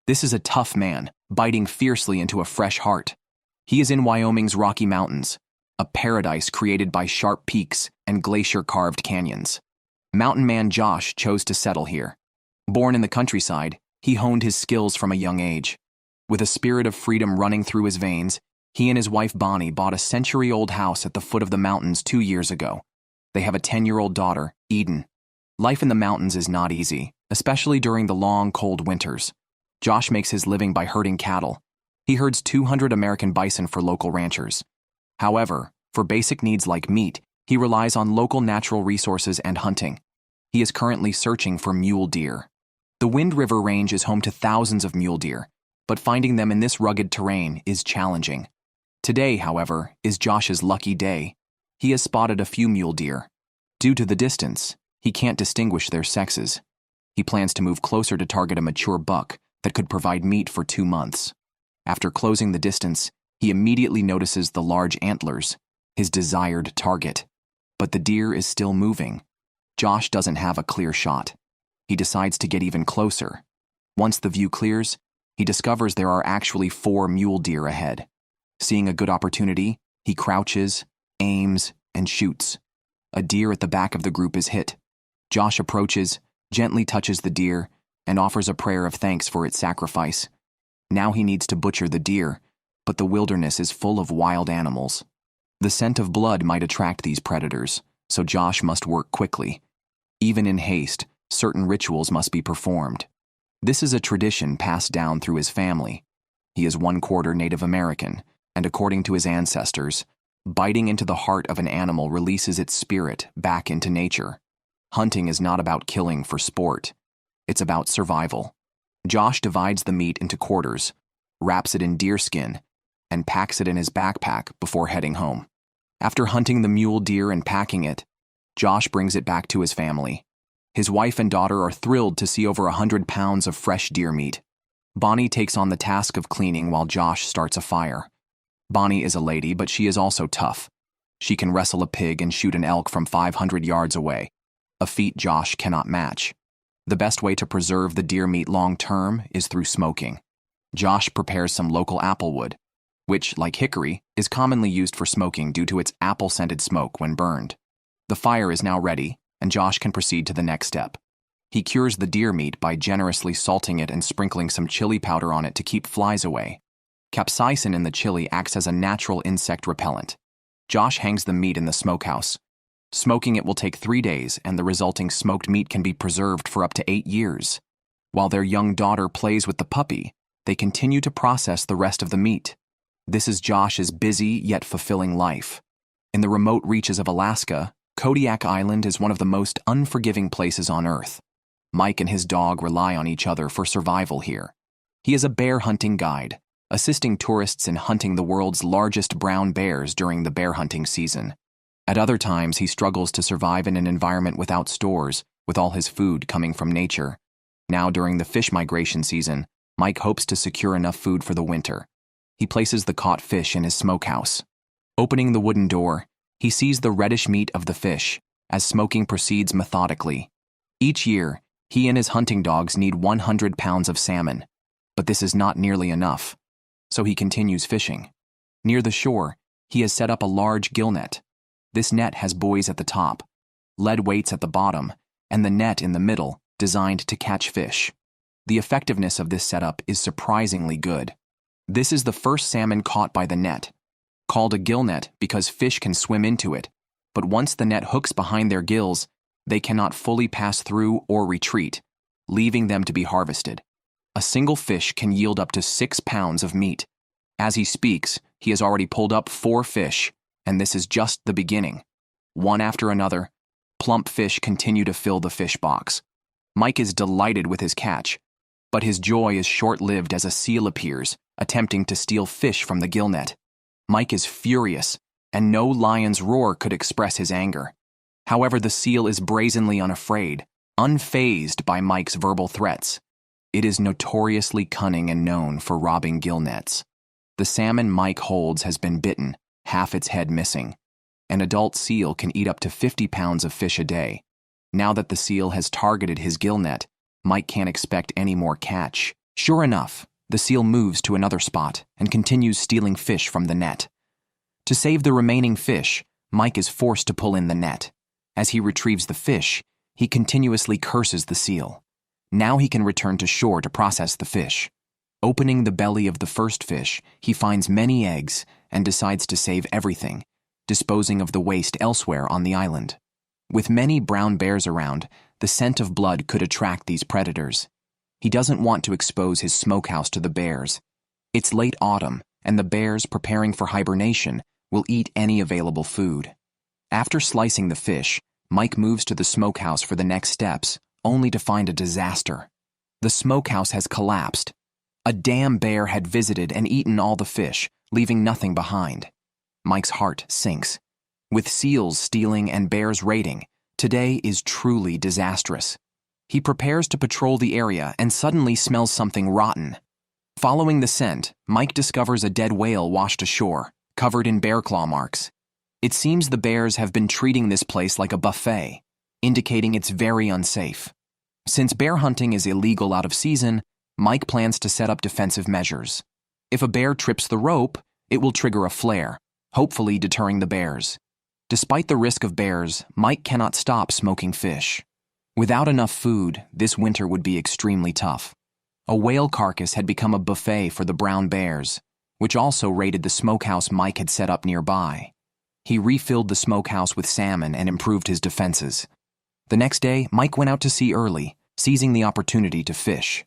This is a tough man, biting fiercely into a fresh heart. He is in Wyoming's Rocky Mountains, a paradise created by sharp peaks and glacier-carved canyons. Mountain man Josh chose to settle here. Born in the countryside, he honed his skills from a young age. With a spirit of freedom running through his veins, he and his wife Bonnie bought a century-old house at the foot of the mountains 2 years ago. They have a 10-year-old daughter, Eden. Life in the mountains is not easy, especially during the long, cold winters. Josh makes his living by herding cattle. He herds 200 American bison for local ranchers. However, for basic needs like meat, he relies on local natural resources and hunting. He is currently searching for mule deer. The Wind River Range is home to thousands of mule deer, but finding them in this rugged terrain is challenging. Today, however, is Josh's lucky day. He has spotted a few mule deer. Due to the distance, he can't distinguish their sexes. He plans to move closer to target a mature buck that could provide meat for 2 months. After closing the distance, he immediately notices the large antlers, his desired target. But the deer is still moving. Josh doesn't have a clear shot. He decides to get even closer. Once the view clears, he discovers there are actually 4 mule deer ahead. Seeing a good opportunity, he crouches, aims, and shoots. A deer at the back of the group is hit. Josh approaches, gently touches the deer, and offers a prayer of thanks for its sacrifice. Now he needs to butcher the deer, but the wilderness is full of wild animals. The scent of blood might attract these predators, so Josh must work quickly. Even in haste, certain rituals must be performed. This is a tradition passed down through his family. He is 1/4 Native American, and according to his ancestors, biting into the heart of an animal releases its spirit back into nature. Hunting is not about killing for sport. It's about survival. Josh divides the meat into quarters, wraps it in deerskin, and packs it in his backpack before heading home. After hunting the mule deer and packing it, Josh brings it back to his family. His wife and daughter are thrilled to see over 100 pounds of fresh deer meat. Bonnie takes on the task of cleaning while Josh starts a fire. Bonnie is a lady, but she is also tough. She can wrestle a pig and shoot an elk from 500 yards away, a feat Josh cannot match. The best way to preserve the deer meat long-term is through smoking. Josh prepares some local applewood, which, like hickory, is commonly used for smoking due to its apple-scented smoke when burned. The fire is now ready, and Josh can proceed to the next step. He cures the deer meat by generously salting it and sprinkling some chili powder on it to keep flies away. Capsaicin in the chili acts as a natural insect repellent. Josh hangs the meat in the smokehouse. Smoking it will take 3 days, and the resulting smoked meat can be preserved for up to 8 years. While their young daughter plays with the puppy, they continue to process the rest of the meat. This is Josh's busy yet fulfilling life. In the remote reaches of Alaska, Kodiak Island is one of the most unforgiving places on Earth. Mike and his dog rely on each other for survival here. He is a bear hunting guide, assisting tourists in hunting the world's largest brown bears during the bear hunting season. At other times, he struggles to survive in an environment without stores, with all his food coming from nature. Now, during the fish migration season, Mike hopes to secure enough food for the winter. He places the caught fish in his smokehouse. Opening the wooden door, he sees the reddish meat of the fish, as smoking proceeds methodically. Each year, he and his hunting dogs need 100 pounds of salmon, but this is not nearly enough, so he continues fishing. Near the shore, he has set up a large gill net. This net has buoys at the top, lead weights at the bottom, and the net in the middle, designed to catch fish. The effectiveness of this setup is surprisingly good. This is the first salmon caught by the net, called a gill net because fish can swim into it, but once the net hooks behind their gills, they cannot fully pass through or retreat, leaving them to be harvested. A single fish can yield up to 6 pounds of meat. As he speaks, he has already pulled up 4 fish, and this is just the beginning. One after another, plump fish continue to fill the fish box. Mike is delighted with his catch, but his joy is short-lived as a seal appears, attempting to steal fish from the gill net. Mike is furious, and no lion's roar could express his anger. However, the seal is brazenly unafraid, unfazed by Mike's verbal threats. It is notoriously cunning and known for robbing gill nets. The salmon Mike holds has been bitten, half its head missing. An adult seal can eat up to 50 pounds of fish a day. Now that the seal has targeted his gill net, Mike can't expect any more catch, Sure enough, the seal moves to another spot and continues stealing fish from the net. To save the remaining fish, Mike is forced to pull in the net. As he retrieves the fish, he continuously curses the seal. Now he can return to shore to process the fish. Opening the belly of the first fish, he finds many eggs and decides to save everything, disposing of the waste elsewhere on the island. With many brown bears around, the scent of blood could attract these predators. He doesn't want to expose his smokehouse to the bears. It's late autumn, and the bears, preparing for hibernation, will eat any available food. After slicing the fish, Mike moves to the smokehouse for the next steps, only to find a disaster. The smokehouse has collapsed. A damn bear had visited and eaten all the fish, leaving nothing behind. Mike's heart sinks. With seals stealing and bears raiding, today is truly disastrous. He prepares to patrol the area and suddenly smells something rotten. Following the scent, Mike discovers a dead whale washed ashore, covered in bear claw marks. It seems the bears have been treating this place like a buffet, indicating it's very unsafe. Since bear hunting is illegal out of season, Mike plans to set up defensive measures. If a bear trips the rope, it will trigger a flare, hopefully deterring the bears. Despite the risk of bears, Mike cannot stop smoking fish. Without enough food, this winter would be extremely tough. A whale carcass had become a buffet for the brown bears, which also raided the smokehouse Mike had set up nearby. He refilled the smokehouse with salmon and improved his defenses. The next day, Mike went out to sea early, seizing the opportunity to fish.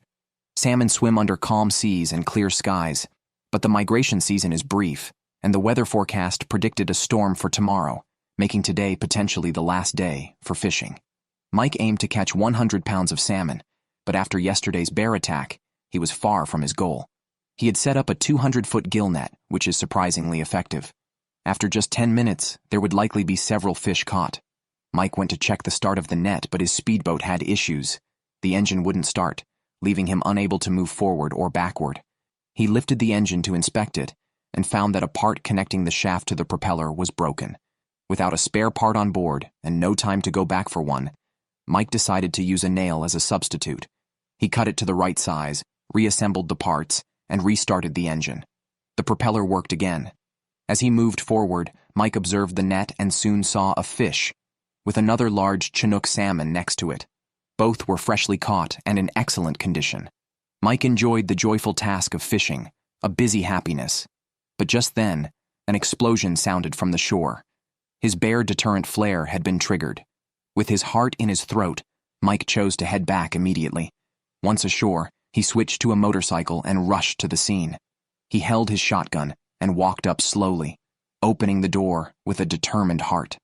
Salmon swim under calm seas and clear skies, but the migration season is brief, and the weather forecast predicted a storm for tomorrow, making today potentially the last day for fishing. Mike aimed to catch 100 pounds of salmon, but after yesterday's bear attack, he was far from his goal. He had set up a 200-foot gill net, which is surprisingly effective. After just 10 minutes, there would likely be several fish caught. Mike went to check the start of the net, but his speedboat had issues. The engine wouldn't start, leaving him unable to move forward or backward. He lifted the engine to inspect it and found that a part connecting the shaft to the propeller was broken. Without a spare part on board and no time to go back for one, Mike decided to use a nail as a substitute. He cut it to the right size, reassembled the parts, and restarted the engine. The propeller worked again. As he moved forward, Mike observed the net and soon saw a fish, with another large Chinook salmon next to it. Both were freshly caught and in excellent condition. Mike enjoyed the joyful task of fishing, a busy happiness. But just then, an explosion sounded from the shore. His bear deterrent flare had been triggered. With his heart in his throat, Mike chose to head back immediately. Once ashore, he switched to a motorcycle and rushed to the scene. He held his shotgun and walked up slowly, opening the door with a determined heart.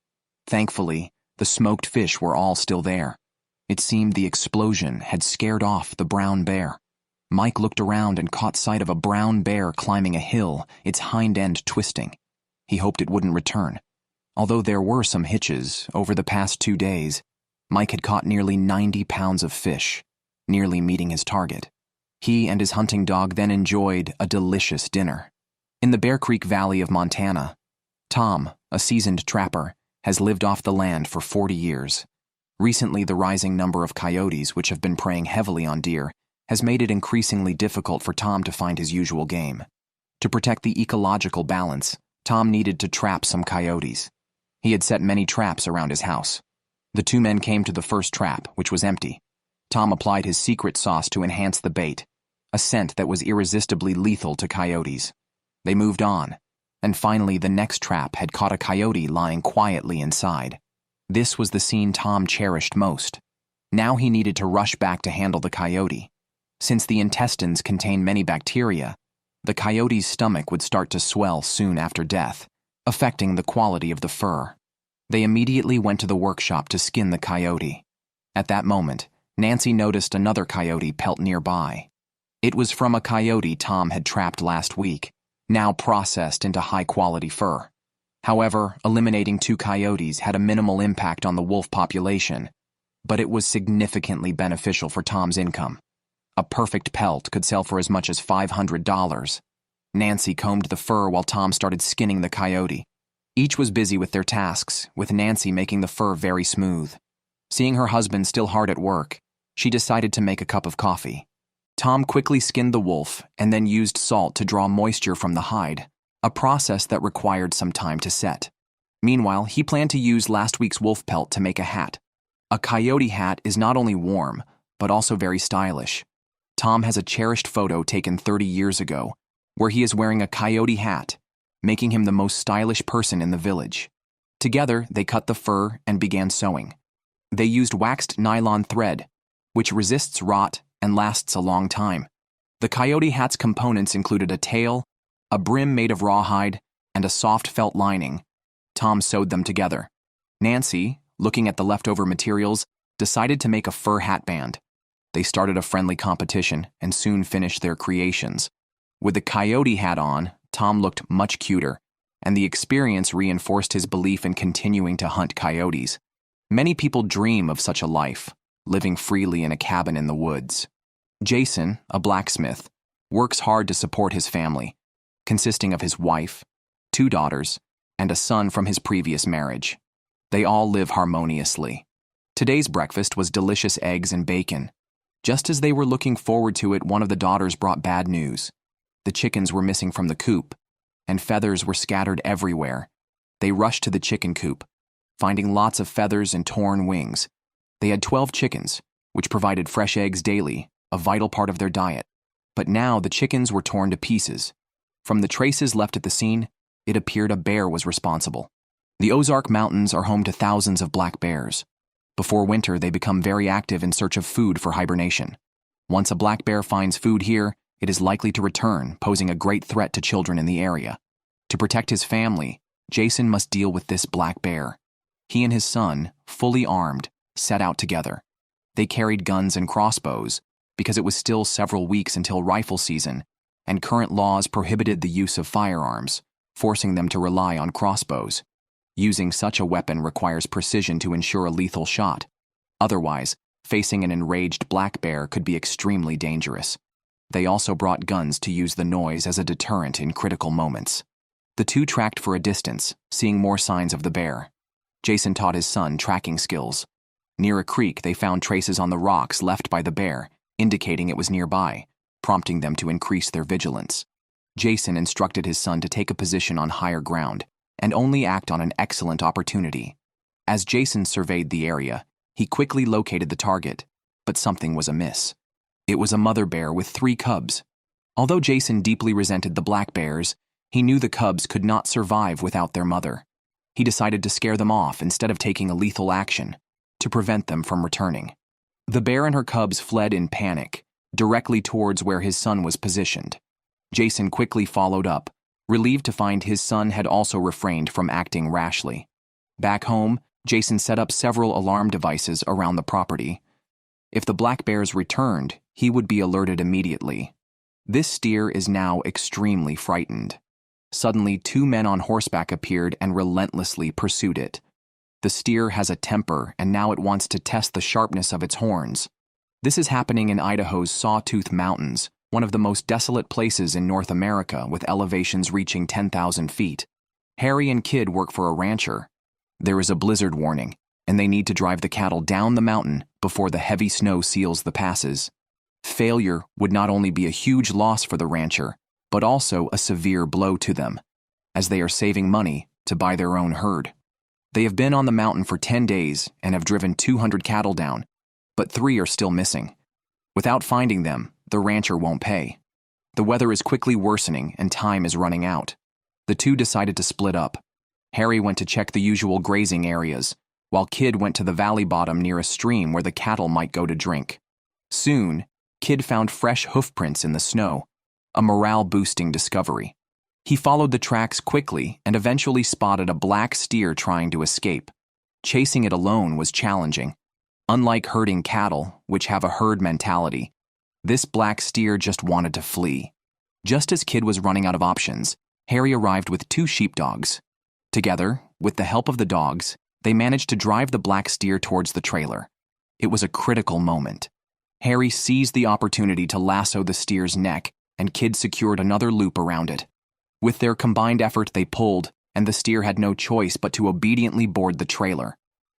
Thankfully, the smoked fish were all still there. It seemed the explosion had scared off the brown bear. Mike looked around and caught sight of a brown bear climbing a hill, its hind end twisting. He hoped it wouldn't return. Although there were some hitches, over the past 2 days, Mike had caught nearly 90 pounds of fish, nearly meeting his target. He and his hunting dog then enjoyed a delicious dinner. In the Bear Creek Valley of Montana, Tom, a seasoned trapper, has lived off the land for 40 years. Recently, the rising number of coyotes, which have been preying heavily on deer, has made it increasingly difficult for Tom to find his usual game. To protect the ecological balance, Tom needed to trap some coyotes. He had set many traps around his house. The two men came to the first trap, which was empty. Tom applied his secret sauce to enhance the bait, a scent that was irresistibly lethal to coyotes. They moved on, and finally the next trap had caught a coyote lying quietly inside. This was the scene Tom cherished most. Now he needed to rush back to handle the coyote. Since the intestines contain many bacteria, the coyote's stomach would start to swell soon after death, affecting the quality of the fur. They immediately went to the workshop to skin the coyote. At that moment, Nancy noticed another coyote pelt nearby. It was from a coyote Tom had trapped last week, now processed into high-quality fur. However, eliminating 2 coyotes had a minimal impact on the wolf population, but it was significantly beneficial for Tom's income. A perfect pelt could sell for as much as $500. Nancy combed the fur while Tom started skinning the coyote. Each was busy with their tasks, with Nancy making the fur very smooth. Seeing her husband still hard at work, she decided to make a cup of coffee. Tom quickly skinned the wolf and then used salt to draw moisture from the hide, a process that required some time to set. Meanwhile, he planned to use last week's wolf pelt to make a hat. A coyote hat is not only warm, but also very stylish. Tom has a cherished photo taken 30 years ago, where he is wearing a coyote hat, making him the most stylish person in the village. Together, they cut the fur and began sewing. They used waxed nylon thread, which resists rot and lasts a long time. The coyote hat's components included a tail, a brim made of rawhide, and a soft felt lining. Tom sewed them together. Nancy, looking at the leftover materials, decided to make a fur hat band. They started a friendly competition and soon finished their creations. With the coyote hat on, Tom looked much cuter, and the experience reinforced his belief in continuing to hunt coyotes. Many people dream of such a life, living freely in a cabin in the woods. Jason, a blacksmith, works hard to support his family, consisting of his wife, 2 daughters, and a son from his previous marriage. They all live harmoniously. Today's breakfast was delicious eggs and bacon. Just as they were looking forward to it, one of the daughters brought bad news. The chickens were missing from the coop, and feathers were scattered everywhere. They rushed to the chicken coop, finding lots of feathers and torn wings. They had 12 chickens, which provided fresh eggs daily, a vital part of their diet. But now the chickens were torn to pieces. From the traces left at the scene, it appeared a bear was responsible. The Ozark Mountains are home to thousands of black bears. Before winter, they become very active in search of food for hibernation. Once a black bear finds food here, it is likely to return, posing a great threat to children in the area. To protect his family, Jason must deal with this black bear. He and his son, fully armed, set out together. They carried guns and crossbows because it was still several weeks until rifle season, and current laws prohibited the use of firearms, forcing them to rely on crossbows. Using such a weapon requires precision to ensure a lethal shot. Otherwise, facing an enraged black bear could be extremely dangerous. They also brought guns to use the noise as a deterrent in critical moments. The two tracked for a distance, seeing more signs of the bear. Jason taught his son tracking skills. Near a creek, they found traces on the rocks left by the bear, indicating it was nearby, prompting them to increase their vigilance. Jason instructed his son to take a position on higher ground and only act on an excellent opportunity. As Jason surveyed the area, he quickly located the target, but something was amiss. It was a mother bear with 3 cubs. Although Jason deeply resented the black bears, he knew the cubs could not survive without their mother. He decided to scare them off instead of taking a lethal action, to prevent them from returning. The bear and her cubs fled in panic, directly towards where his son was positioned. Jason quickly followed up, relieved to find his son had also refrained from acting rashly. Back home, Jason set up several alarm devices around the property. If the black bears returned, he would be alerted immediately. This steer is now extremely frightened. Suddenly, 2 men on horseback appeared and relentlessly pursued it. The steer has a temper, and now it wants to test the sharpness of its horns. This is happening in Idaho's Sawtooth Mountains, one of the most desolate places in North America with elevations reaching 10,000 feet. Harry and Kid work for a rancher. There is a blizzard warning, and they need to drive the cattle down the mountain before the heavy snow seals the passes. Failure would not only be a huge loss for the rancher, but also a severe blow to them, as they are saving money to buy their own herd. They have been on the mountain for 10 days and have driven 200 cattle down, but 3 are still missing. Without finding them, the rancher won't pay. The weather is quickly worsening and time is running out. The 2 decided to split up. Harry went to check the usual grazing areas, while Kid went to the valley bottom near a stream where the cattle might go to drink. Soon, Kid found fresh hoof prints in the snow, a morale-boosting discovery. He followed the tracks quickly and eventually spotted a black steer trying to escape. Chasing it alone was challenging. Unlike herding cattle, which have a herd mentality, this black steer just wanted to flee. Just as Kid was running out of options, Harry arrived with 2 sheepdogs. Together, with the help of the dogs, they managed to drive the black steer towards the trailer. It was a critical moment. Harry seized the opportunity to lasso the steer's neck, and Kid secured another loop around it. With their combined effort, they pulled, and the steer had no choice but to obediently board the trailer.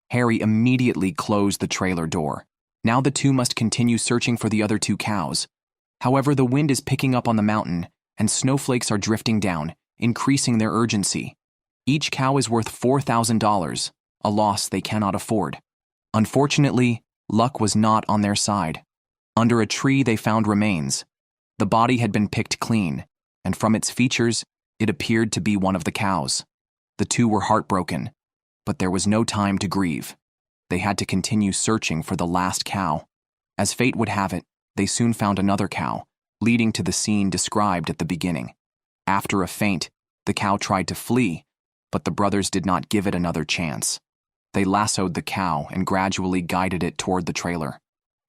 Harry immediately closed the trailer door. Now the 2 must continue searching for the other 2 cows. However, the wind is picking up on the mountain, and snowflakes are drifting down, increasing their urgency. Each cow is worth $4,000, a loss they cannot afford. Unfortunately, luck was not on their side. Under a tree they found remains. The body had been picked clean, and from its features, it appeared to be one of the cows. The two were heartbroken, but there was no time to grieve. They had to continue searching for the last cow. As fate would have it, they soon found another cow, leading to the scene described at the beginning. After a feint, the cow tried to flee, but the brothers did not give it another chance. They lassoed the cow and gradually guided it toward the trailer.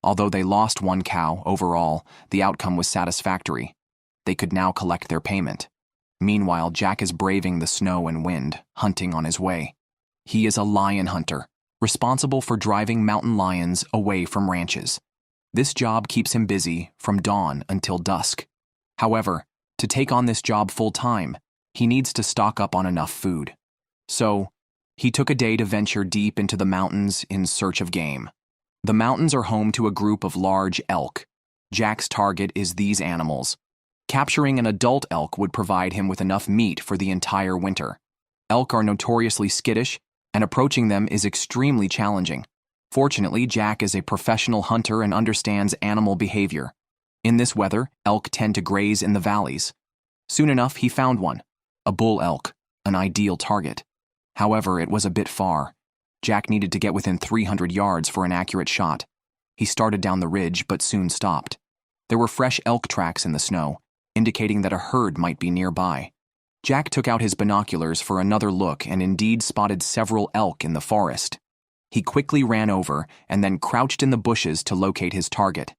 Although they lost one cow, overall, the outcome was satisfactory. They could now collect their payment. Meanwhile, Jack is braving the snow and wind, hunting on his way. He is a lion hunter, responsible for driving mountain lions away from ranches. This job keeps him busy from dawn until dusk. However, to take on this job full-time, he needs to stock up on enough food. So, he took a day to venture deep into the mountains in search of game. The mountains are home to a group of large elk. Jack's target is these animals. Capturing an adult elk would provide him with enough meat for the entire winter. Elk are notoriously skittish, and approaching them is extremely challenging. Fortunately, Jack is a professional hunter and understands animal behavior. In this weather, elk tend to graze in the valleys. Soon enough, he found one, a bull elk, an ideal target. However, it was a bit far. Jack needed to get within 300 yards for an accurate shot. He started down the ridge, but soon stopped. There were fresh elk tracks in the snow, indicating that a herd might be nearby. Jack took out his binoculars for another look and indeed spotted several elk in the forest. He quickly ran over and then crouched in the bushes to locate his target.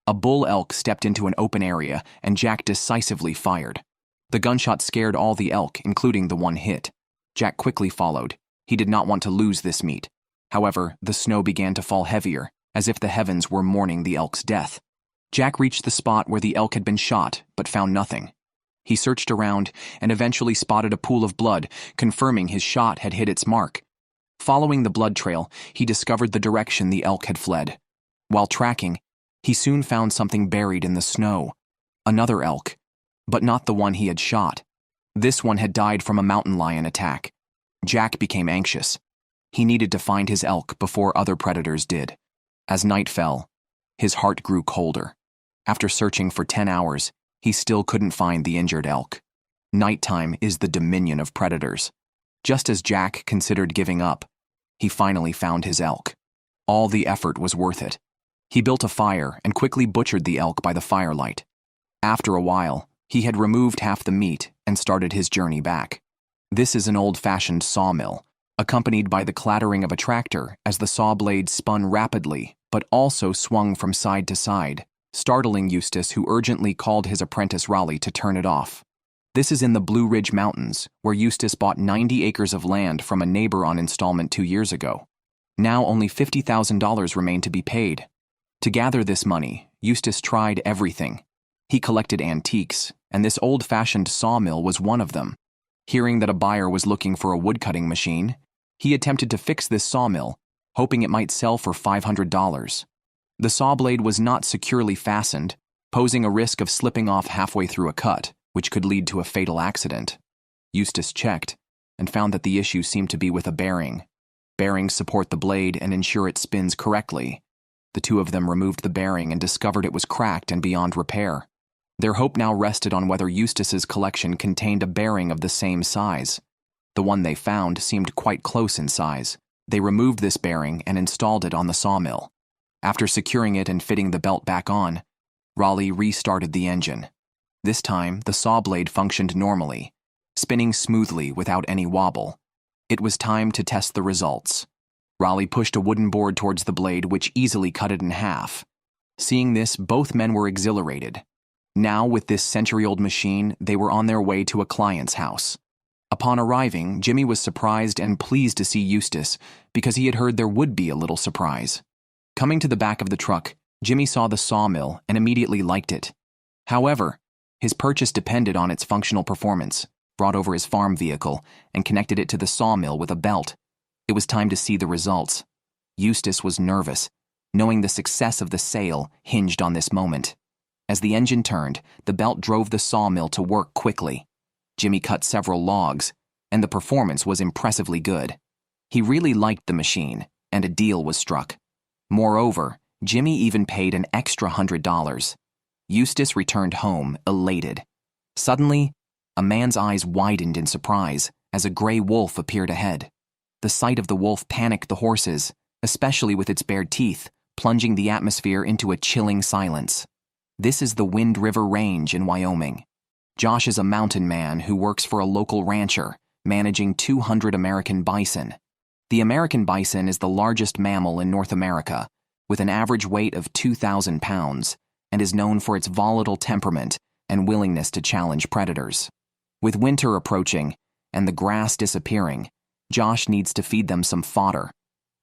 A bull elk stepped into an open area, and Jack decisively fired. The gunshot scared all the elk, including the one hit. Jack quickly followed. He did not want to lose this meat. However, the snow began to fall heavier, as if the heavens were mourning the elk's death. Jack reached the spot where the elk had been shot, but found nothing. He searched around and eventually spotted a pool of blood, confirming his shot had hit its mark. Following the blood trail, he discovered the direction the elk had fled. While tracking, he soon found something buried in the snow. Another elk, but not the one he had shot. This one had died from a mountain lion attack. Jack became anxious. He needed to find his elk before other predators did. As night fell, his heart grew colder. After searching for 10 hours, he still couldn't find the injured elk. Nighttime is the dominion of predators. Just as Jack considered giving up, he finally found his elk. All the effort was worth it. He built a fire and quickly butchered the elk by the firelight. After a while, he had removed half the meat and started his journey back. This is an old-fashioned sawmill, accompanied by the clattering of a tractor as the saw blade spun rapidly, but also swung from side to side, startling Eustace, who urgently called his apprentice Raleigh to turn it off. This is in the Blue Ridge Mountains, where Eustace bought 90 acres of land from a neighbor on installment 2 years ago. Now only $50,000 remained to be paid. To gather this money, Eustace tried everything. He collected antiques, and this old-fashioned sawmill was one of them. Hearing that a buyer was looking for a woodcutting machine, he attempted to fix this sawmill, hoping it might sell for $500. The saw blade was not securely fastened, posing a risk of slipping off halfway through a cut, which could lead to a fatal accident. Eustace checked and found that the issue seemed to be with a bearing. Bearings support the blade and ensure it spins correctly. The two of them removed the bearing and discovered it was cracked and beyond repair. Their hope now rested on whether Eustace's collection contained a bearing of the same size. The one they found seemed quite close in size. They removed this bearing and installed it on the sawmill. After securing it and fitting the belt back on, Raleigh restarted the engine. This time, the saw blade functioned normally, spinning smoothly without any wobble. It was time to test the results. Raleigh pushed a wooden board towards the blade, which easily cut it in half. Seeing this, both men were exhilarated. Now, with this century-old machine, they were on their way to a client's house. Upon arriving, Jimmy was surprised and pleased to see Eustace, because he had heard there would be a little surprise. Coming to the back of the truck, Jimmy saw the sawmill and immediately liked it. However, his purchase depended on its functional performance, brought over his farm vehicle, and connected it to the sawmill with a belt. It was time to see the results. Eustace was nervous, knowing the success of the sale hinged on this moment. As the engine turned, the belt drove the sawmill to work quickly. Jimmy cut several logs, and the performance was impressively good. He really liked the machine, and a deal was struck. Moreover, Jimmy even paid an extra $100. Eustace returned home, elated. Suddenly, a man's eyes widened in surprise as a gray wolf appeared ahead. The sight of the wolf panicked the horses, especially with its bared teeth, plunging the atmosphere into a chilling silence. This is the Wind River Range in Wyoming. Josh is a mountain man who works for a local rancher, managing 200 American bison. The American bison is the largest mammal in North America, with an average weight of 2,000 pounds, and is known for its volatile temperament and willingness to challenge predators. With winter approaching and the grass disappearing, Josh needs to feed them some fodder.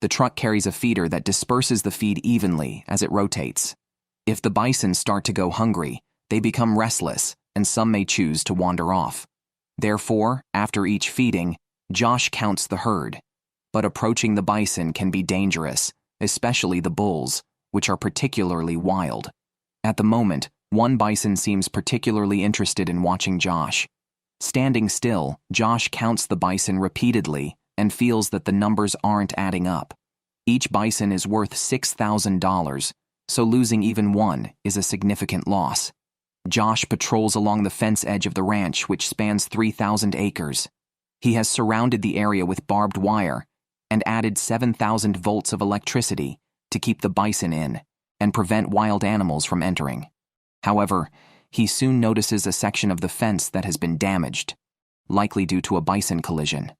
The truck carries a feeder that disperses the feed evenly as it rotates. If the bison start to go hungry, they become restless, and some may choose to wander off. Therefore, after each feeding, Josh counts the herd. But approaching the bison can be dangerous, especially the bulls, which are particularly wild. At the moment, one bison seems particularly interested in watching Josh. Standing still, Josh counts the bison repeatedly and feels that the numbers aren't adding up. Each bison is worth $6,000, so losing even one is a significant loss. Josh patrols along the fence edge of the ranch, which spans 3,000 acres. He has surrounded the area with barbed wire and added 7,000 volts of electricity to keep the bison in and prevent wild animals from entering. However, he soon notices a section of the fence that has been damaged, likely due to a bison collision.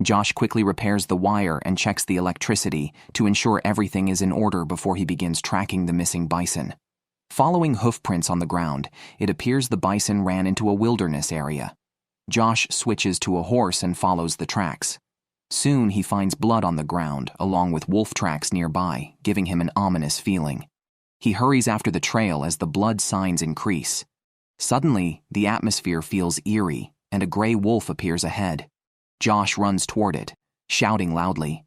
Josh quickly repairs the wire and checks the electricity to ensure everything is in order before he begins tracking the missing bison. Following hoof prints on the ground, it appears the bison ran into a wilderness area. Josh switches to a horse and follows the tracks. Soon he finds blood on the ground, along with wolf tracks nearby, giving him an ominous feeling. He hurries after the trail as the blood signs increase. Suddenly, the atmosphere feels eerie, and a gray wolf appears ahead. Josh runs toward it, shouting loudly.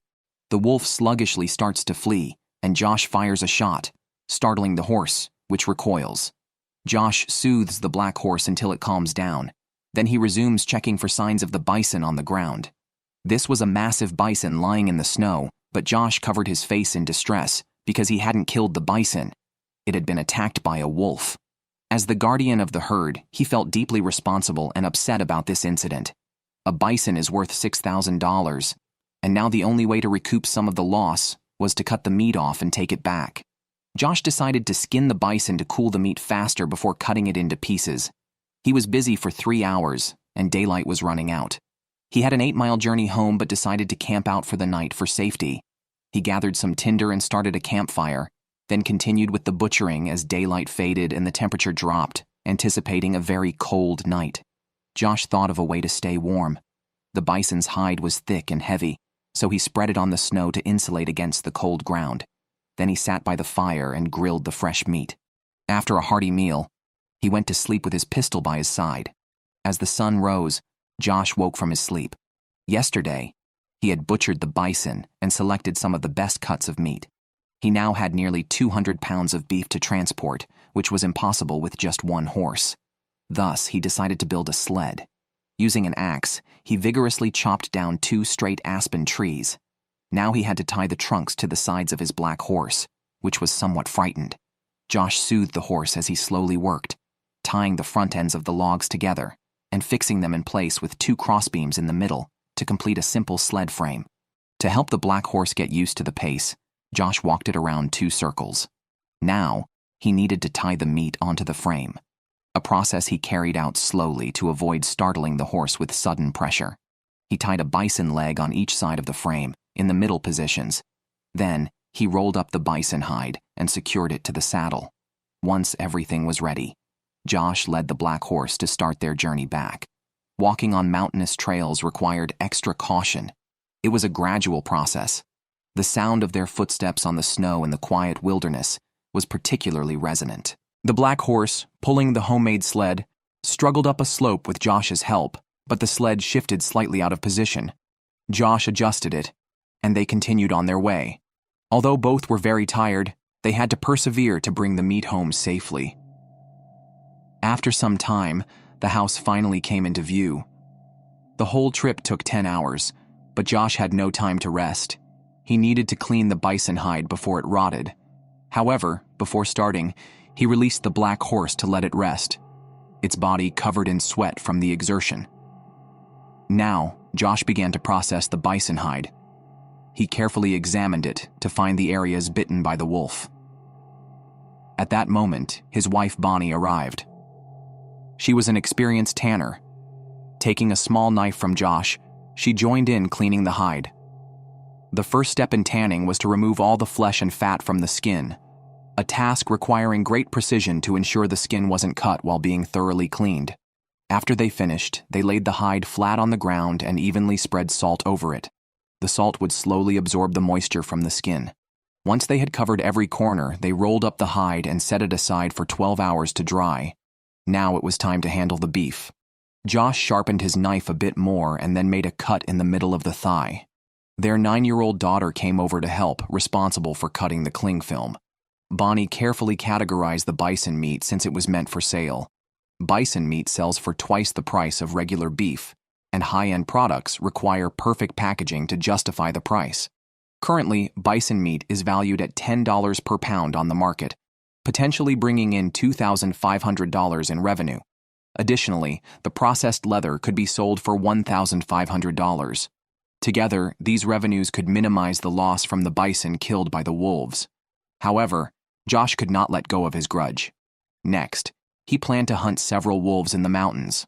The wolf sluggishly starts to flee, and Josh fires a shot, startling the horse, which recoils. Josh soothes the black horse until it calms down. Then he resumes checking for signs of the bison on the ground. This was a massive bison lying in the snow, but Josh covered his face in distress because he hadn't killed the bison. It had been attacked by a wolf. As the guardian of the herd, he felt deeply responsible and upset about this incident. A bison is worth $6,000, and now the only way to recoup some of the loss was to cut the meat off and take it back. Josh decided to skin the bison to cool the meat faster before cutting it into pieces. He was busy for 3 hours, and daylight was running out. He had an 8-mile journey home but decided to camp out for the night for safety. He gathered some tinder and started a campfire, then continued with the butchering as daylight faded and the temperature dropped, anticipating a very cold night. Josh thought of a way to stay warm. The bison's hide was thick and heavy, so he spread it on the snow to insulate against the cold ground. Then he sat by the fire and grilled the fresh meat. After a hearty meal, he went to sleep with his pistol by his side. As the sun rose, Josh woke from his sleep. Yesterday, he had butchered the bison and selected some of the best cuts of meat. He now had nearly 200 pounds of beef to transport, which was impossible with just one horse. Thus, he decided to build a sled. Using an axe, he vigorously chopped down 2 straight aspen trees. Now he had to tie the trunks to the sides of his black horse, which was somewhat frightened. Josh soothed the horse as he slowly worked, tying the front ends of the logs together and fixing them in place with 2 crossbeams in the middle to complete a simple sled frame. To help the black horse get used to the pace, Josh walked it around 2 circles. Now, he needed to tie the meat onto the frame, a process he carried out slowly to avoid startling the horse with sudden pressure. He tied a bison leg on each side of the frame, in the middle positions. Then, he rolled up the bison hide and secured it to the saddle. Once everything was ready, Josh led the black horse to start their journey back. Walking on mountainous trails required extra caution. It was a gradual process. The sound of their footsteps on the snow in the quiet wilderness was particularly resonant. The black horse, pulling the homemade sled, struggled up a slope with Josh's help, but the sled shifted slightly out of position. Josh adjusted it, and they continued on their way. Although both were very tired, they had to persevere to bring the meat home safely. After some time, the house finally came into view. The whole trip took 10 hours, but Josh had no time to rest. He needed to clean the bison hide before it rotted. However, before starting, he released the black horse to let it rest, its body covered in sweat from the exertion. Now, Josh began to process the bison hide. He carefully examined it to find the areas bitten by the wolf. At that moment, his wife Bonnie arrived. She was an experienced tanner. Taking a small knife from Josh, she joined in cleaning the hide. The first step in tanning was to remove all the flesh and fat from the skin, a task requiring great precision to ensure the skin wasn't cut while being thoroughly cleaned. After they finished, they laid the hide flat on the ground and evenly spread salt over it. The salt would slowly absorb the moisture from the skin. Once they had covered every corner, they rolled up the hide and set it aside for 12 hours to dry. Now it was time to handle the beef. Josh sharpened his knife a bit more and then made a cut in the middle of the thigh. Their 9-year-old daughter came over to help, responsible for cutting the cling film. Bonnie carefully categorized the bison meat since it was meant for sale. Bison meat sells for twice the price of regular beef, and high-end products require perfect packaging to justify the price. Currently, bison meat is valued at $10 per pound on the market, potentially bringing in $2,500 in revenue. Additionally, the processed leather could be sold for $1,500. Together, these revenues could minimize the loss from the bison killed by the wolves. However, Josh could not let go of his grudge. Next, he planned to hunt several wolves in the mountains.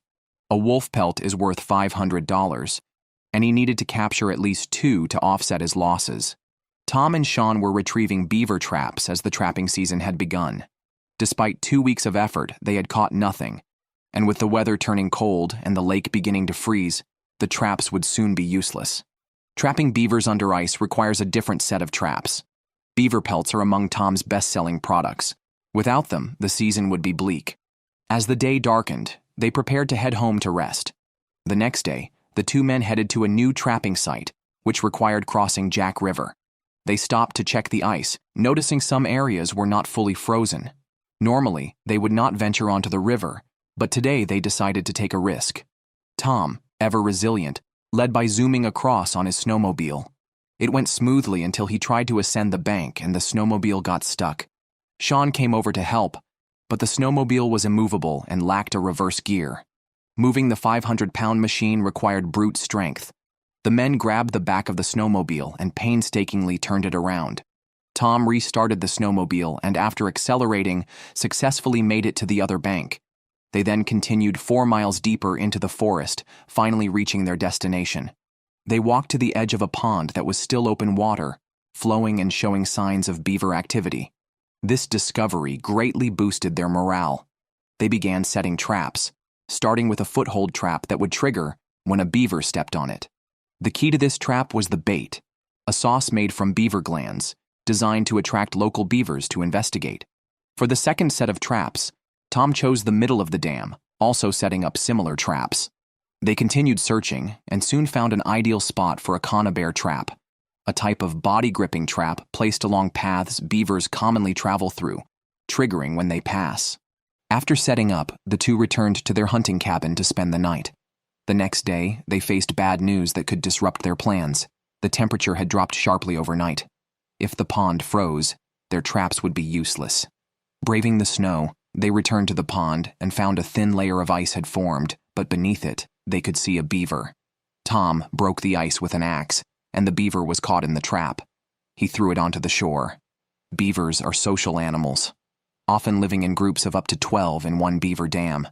A wolf pelt is worth $500, and he needed to capture at least 2 to offset his losses. Tom and Sean were retrieving beaver traps as the trapping season had begun. Despite 2 weeks of effort, they had caught nothing, and with the weather turning cold and the lake beginning to freeze, the traps would soon be useless. Trapping beavers under ice requires a different set of traps. Beaver pelts are among Tom's best-selling products. Without them, the season would be bleak. As the day darkened, they prepared to head home to rest. The next day, the 2 men headed to a new trapping site, which required crossing Jack River. They stopped to check the ice, noticing some areas were not fully frozen. Normally, they would not venture onto the river, but today they decided to take a risk. Tom, ever resilient, led by zooming across on his snowmobile. It went smoothly until he tried to ascend the bank and the snowmobile got stuck. Sean came over to help, but the snowmobile was immovable and lacked a reverse gear. Moving the 500-pound machine required brute strength. The men grabbed the back of the snowmobile and painstakingly turned it around. Tom restarted the snowmobile and, after accelerating, successfully made it to the other bank. They then continued 4 miles deeper into the forest, finally reaching their destination. They walked to the edge of a pond that was still open water, flowing and showing signs of beaver activity. This discovery greatly boosted their morale. They began setting traps, starting with a foothold trap that would trigger when a beaver stepped on it. The key to this trap was the bait, a sauce made from beaver glands, designed to attract local beavers to investigate. For the second set of traps, Tom chose the middle of the dam, also setting up similar traps. They continued searching and soon found an ideal spot for a conibear trap, a type of body-gripping trap placed along paths beavers commonly travel through, triggering when they pass. After setting up, the 2 returned to their hunting cabin to spend the night. The next day, they faced bad news that could disrupt their plans. The temperature had dropped sharply overnight. If the pond froze, their traps would be useless. Braving the snow, they returned to the pond and found a thin layer of ice had formed, but beneath it, they could see a beaver. Tom broke the ice with an axe, and the beaver was caught in the trap. He threw it onto the shore. Beavers are social animals, often living in groups of up to 12 in one beaver dam.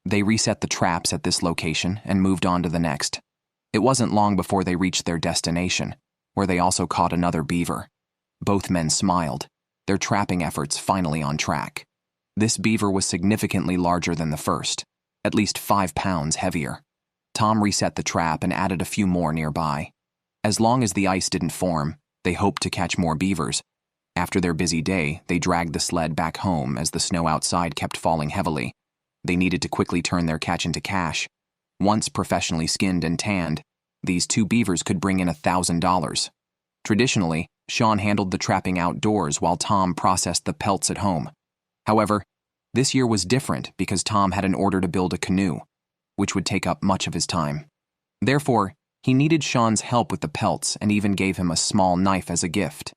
They reset the traps at this location and moved on to the next. It wasn't long before they reached their destination, where they also caught another beaver. Both men smiled, their trapping efforts finally on track. This beaver was significantly larger than the first, at least 5 pounds heavier. Tom reset the trap and added a few more nearby. As long as the ice didn't form, they hoped to catch more beavers. After their busy day, they dragged the sled back home as the snow outside kept falling heavily. They needed to quickly turn their catch into cash. Once professionally skinned and tanned, these 2 beavers could bring in $1,000. Traditionally, Sean handled the trapping outdoors while Tom processed the pelts at home. However, This year was different because Tom had an order to build a canoe, which would take up much of his time. Therefore, he needed Sean's help with the pelts and even gave him a small knife as a gift.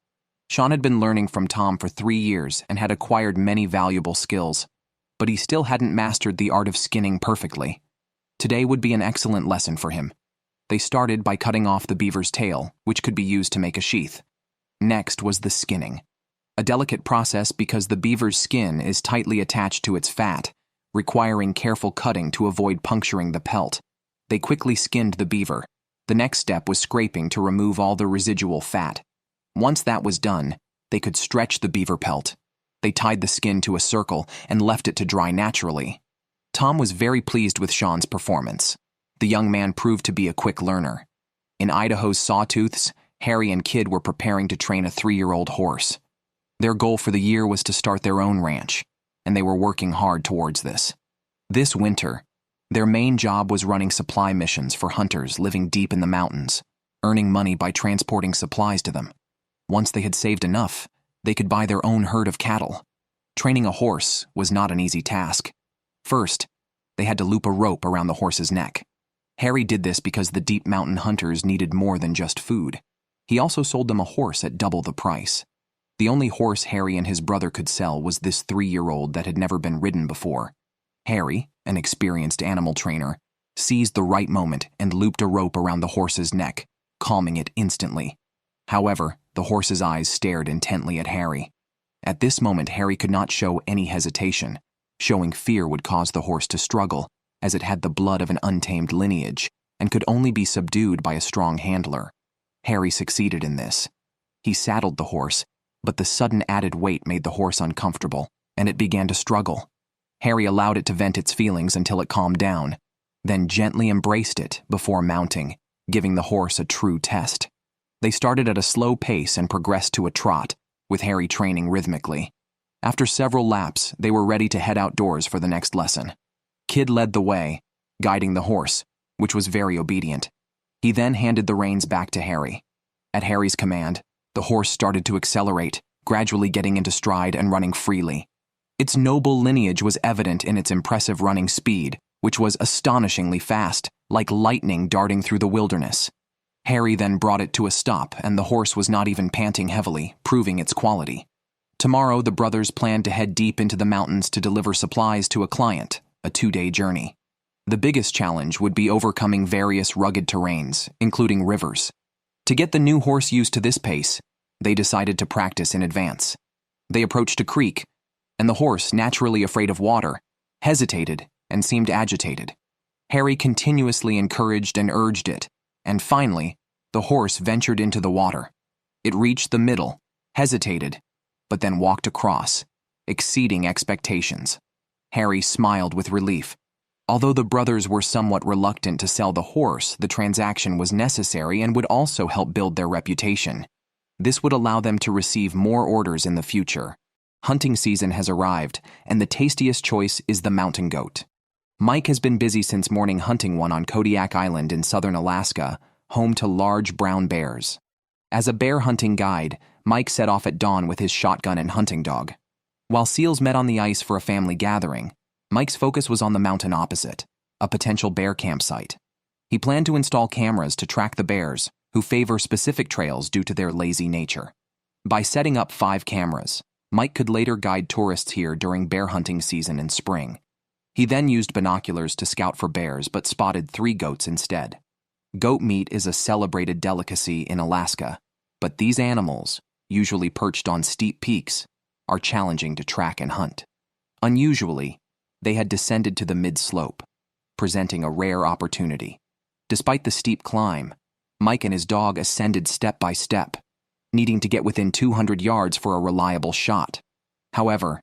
Sean had been learning from Tom for 3 years and had acquired many valuable skills, but he still hadn't mastered the art of skinning perfectly. Today would be an excellent lesson for him. They started by cutting off the beaver's tail, which could be used to make a sheath. Next was the skinning, a delicate process because the beaver's skin is tightly attached to its fat, requiring careful cutting to avoid puncturing the pelt. They quickly skinned the beaver. The next step was scraping to remove all the residual fat. Once that was done, they could stretch the beaver pelt. They tied the skin to a circle and left it to dry naturally. Tom was very pleased with Sean's performance. The young man proved to be a quick learner. In Idaho's Sawtooths, Harry and Kid were preparing to train a 3-year-old horse. Their goal for the year was to start their own ranch, and they were working hard towards this. This winter, their main job was running supply missions for hunters living deep in the mountains, earning money by transporting supplies to them. Once they had saved enough, they could buy their own herd of cattle. Training a horse was not an easy task. First, they had to loop a rope around the horse's neck. Harry did this because the deep mountain hunters needed more than just food. He also sold them a horse at double the price. The only horse Harry and his brother could sell was this 3-year-old that had never been ridden before. Harry, an experienced animal trainer, seized the right moment and looped a rope around the horse's neck, calming it instantly. However, the horse's eyes stared intently at Harry. At this moment, Harry could not show any hesitation. Showing fear would cause the horse to struggle, as it had the blood of an untamed lineage and could only be subdued by a strong handler. Harry succeeded in this. He saddled the horse, but the sudden added weight made the horse uncomfortable, and it began to struggle. Harry allowed it to vent its feelings until it calmed down, then gently embraced it before mounting, giving the horse a true test. They started at a slow pace and progressed to a trot, with Harry training rhythmically. After several laps, they were ready to head outdoors for the next lesson. Kid led the way, guiding the horse, which was very obedient. He then handed the reins back to Harry. At Harry's command, the horse started to accelerate, gradually getting into stride and running freely. Its noble lineage was evident in its impressive running speed, which was astonishingly fast, like lightning darting through the wilderness. Harry then brought it to a stop, and the horse was not even panting heavily, proving its quality. Tomorrow, the brothers planned to head deep into the mountains to deliver supplies to a client, a 2-day journey. The biggest challenge would be overcoming various rugged terrains, including rivers. To get the new horse used to this pace, they decided to practice in advance. They approached a creek, and the horse, naturally afraid of water, hesitated and seemed agitated. Harry continuously encouraged and urged it, and finally, the horse ventured into the water. It reached the middle, hesitated, but then walked across, exceeding expectations. Harry smiled with relief. Although the brothers were somewhat reluctant to sell the horse, the transaction was necessary and would also help build their reputation. This would allow them to receive more orders in the future. Hunting season has arrived, and the tastiest choice is the mountain goat. Mike has been busy since morning hunting one on Kodiak Island in southern Alaska, home to large brown bears. As a bear hunting guide, Mike set off at dawn with his shotgun and hunting dog. While seals met on the ice for a family gathering, Mike's focus was on the mountain opposite, a potential bear campsite. He planned to install cameras to track the bears, who favor specific trails due to their lazy nature. By setting up 5 cameras, Mike could later guide tourists here during bear hunting season in spring. He then used binoculars to scout for bears but spotted 3 goats instead. Goat meat is a celebrated delicacy in Alaska, but these animals, usually perched on steep peaks, are challenging to track and hunt. Unusually, they had descended to the mid-slope, presenting a rare opportunity. Despite the steep climb, Mike and his dog ascended step by step, needing to get within 200 yards for a reliable shot. However,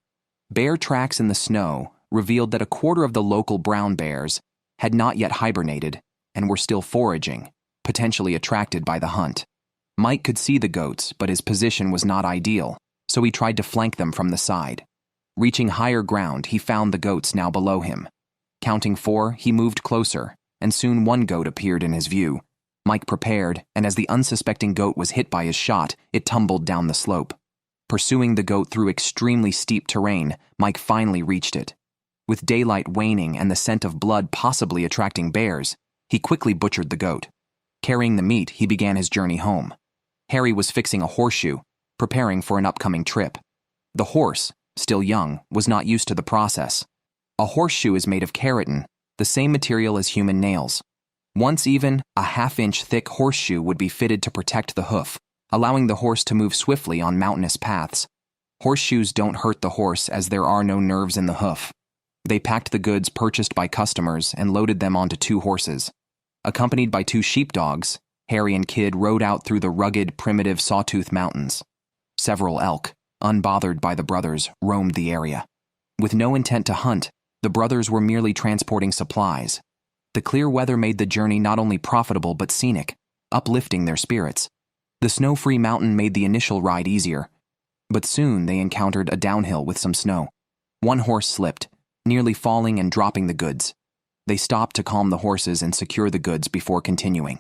bear tracks in the snow revealed that a quarter of the local brown bears had not yet hibernated and were still foraging, potentially attracted by the hunt. Mike could see the goats, but his position was not ideal, so he tried to flank them from the side. Reaching higher ground, he found the goats now below him. Counting 4, he moved closer, and soon 1 goat appeared in his view. Mike prepared, and as the unsuspecting goat was hit by his shot, it tumbled down the slope. Pursuing the goat through extremely steep terrain, Mike finally reached it. With daylight waning and the scent of blood possibly attracting bears, he quickly butchered the goat. Carrying the meat, he began his journey home. Harry was fixing a horseshoe, preparing for an upcoming trip. The horse, still young, was not used to the process. A horseshoe is made of keratin, the same material as human nails. Once even, a half-inch thick horseshoe would be fitted to protect the hoof, allowing the horse to move swiftly on mountainous paths. Horseshoes don't hurt the horse as there are no nerves in the hoof. They packed the goods purchased by customers and loaded them onto 2 horses. Accompanied by 2 sheepdogs, Harry and Kid rode out through the rugged, primitive Sawtooth Mountains. Several elk, unbothered by the brothers, roamed the area. With no intent to hunt, the brothers were merely transporting supplies. The clear weather made the journey not only profitable but scenic, uplifting their spirits. The snow-free mountain made the initial ride easier, but soon they encountered a downhill with some snow. One horse slipped, nearly falling and dropping the goods. They stopped to calm the horses and secure the goods before continuing.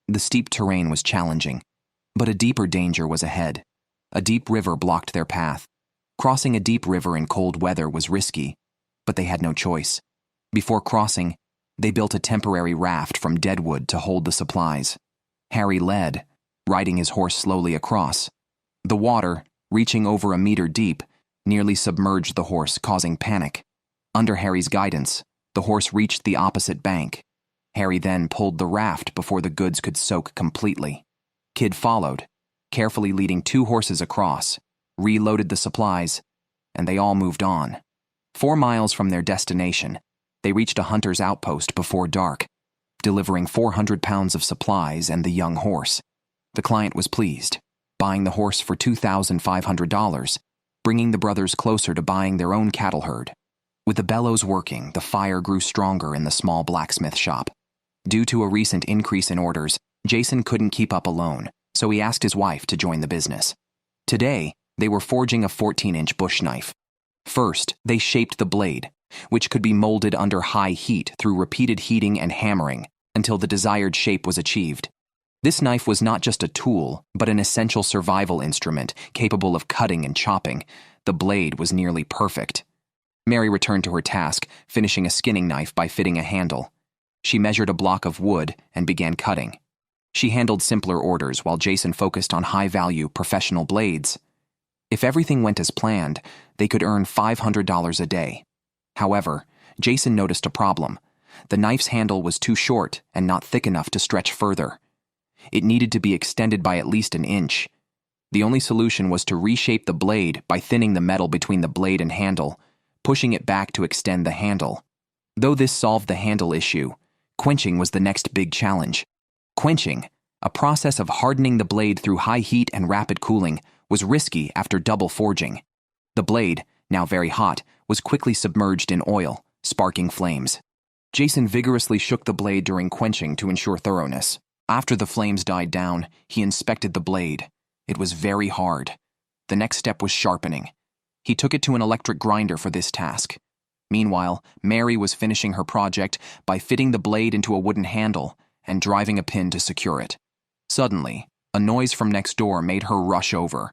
The steep terrain was challenging, but a deeper danger was ahead. A deep river blocked their path. Crossing a deep river in cold weather was risky, but they had no choice. Before crossing, they built a temporary raft from dead wood to hold the supplies. Harry led, riding his horse slowly across. The water, reaching over a meter deep, nearly submerged the horse, causing panic. Under Harry's guidance, the horse reached the opposite bank. Harry then pulled the raft before the goods could soak completely. Kid followed, carefully leading 2 horses across, reloaded the supplies, and they all moved on. 4 miles from their destination, they reached a hunter's outpost before dark, delivering 400 pounds of supplies and the young horse. The client was pleased, buying the horse for $2,500, bringing the brothers closer to buying their own cattle herd. With the bellows working, the fire grew stronger in the small blacksmith shop. Due to a recent increase in orders, Jason couldn't keep up alone, so he asked his wife to join the business. Today, they were forging a 14-inch bush knife. First, they shaped the blade, which could be molded under high heat through repeated heating and hammering until the desired shape was achieved. This knife was not just a tool, but an essential survival instrument capable of cutting and chopping. The blade was nearly perfect. Mary returned to her task, finishing a skinning knife by fitting a handle. She measured a block of wood and began cutting. She handled simpler orders while Jason focused on high-value professional blades. If everything went as planned, they could earn $500 a day. However, Jason noticed a problem. The knife's handle was too short and not thick enough to stretch further. It needed to be extended by at least an inch. The only solution was to reshape the blade by thinning the metal between the blade and handle, pushing it back to extend the handle. Though this solved the handle issue, quenching was the next big challenge. Quenching, a process of hardening the blade through high heat and rapid cooling, was risky after double forging. The blade, now very hot, was quickly submerged in oil, sparking flames. Jason vigorously shook the blade during quenching to ensure thoroughness. After the flames died down, he inspected the blade. It was very hard. The next step was sharpening. He took it to an electric grinder for this task. Meanwhile, Mary was finishing her project by fitting the blade into a wooden handle and driving a pin to secure it. Suddenly, a noise from next door made her rush over.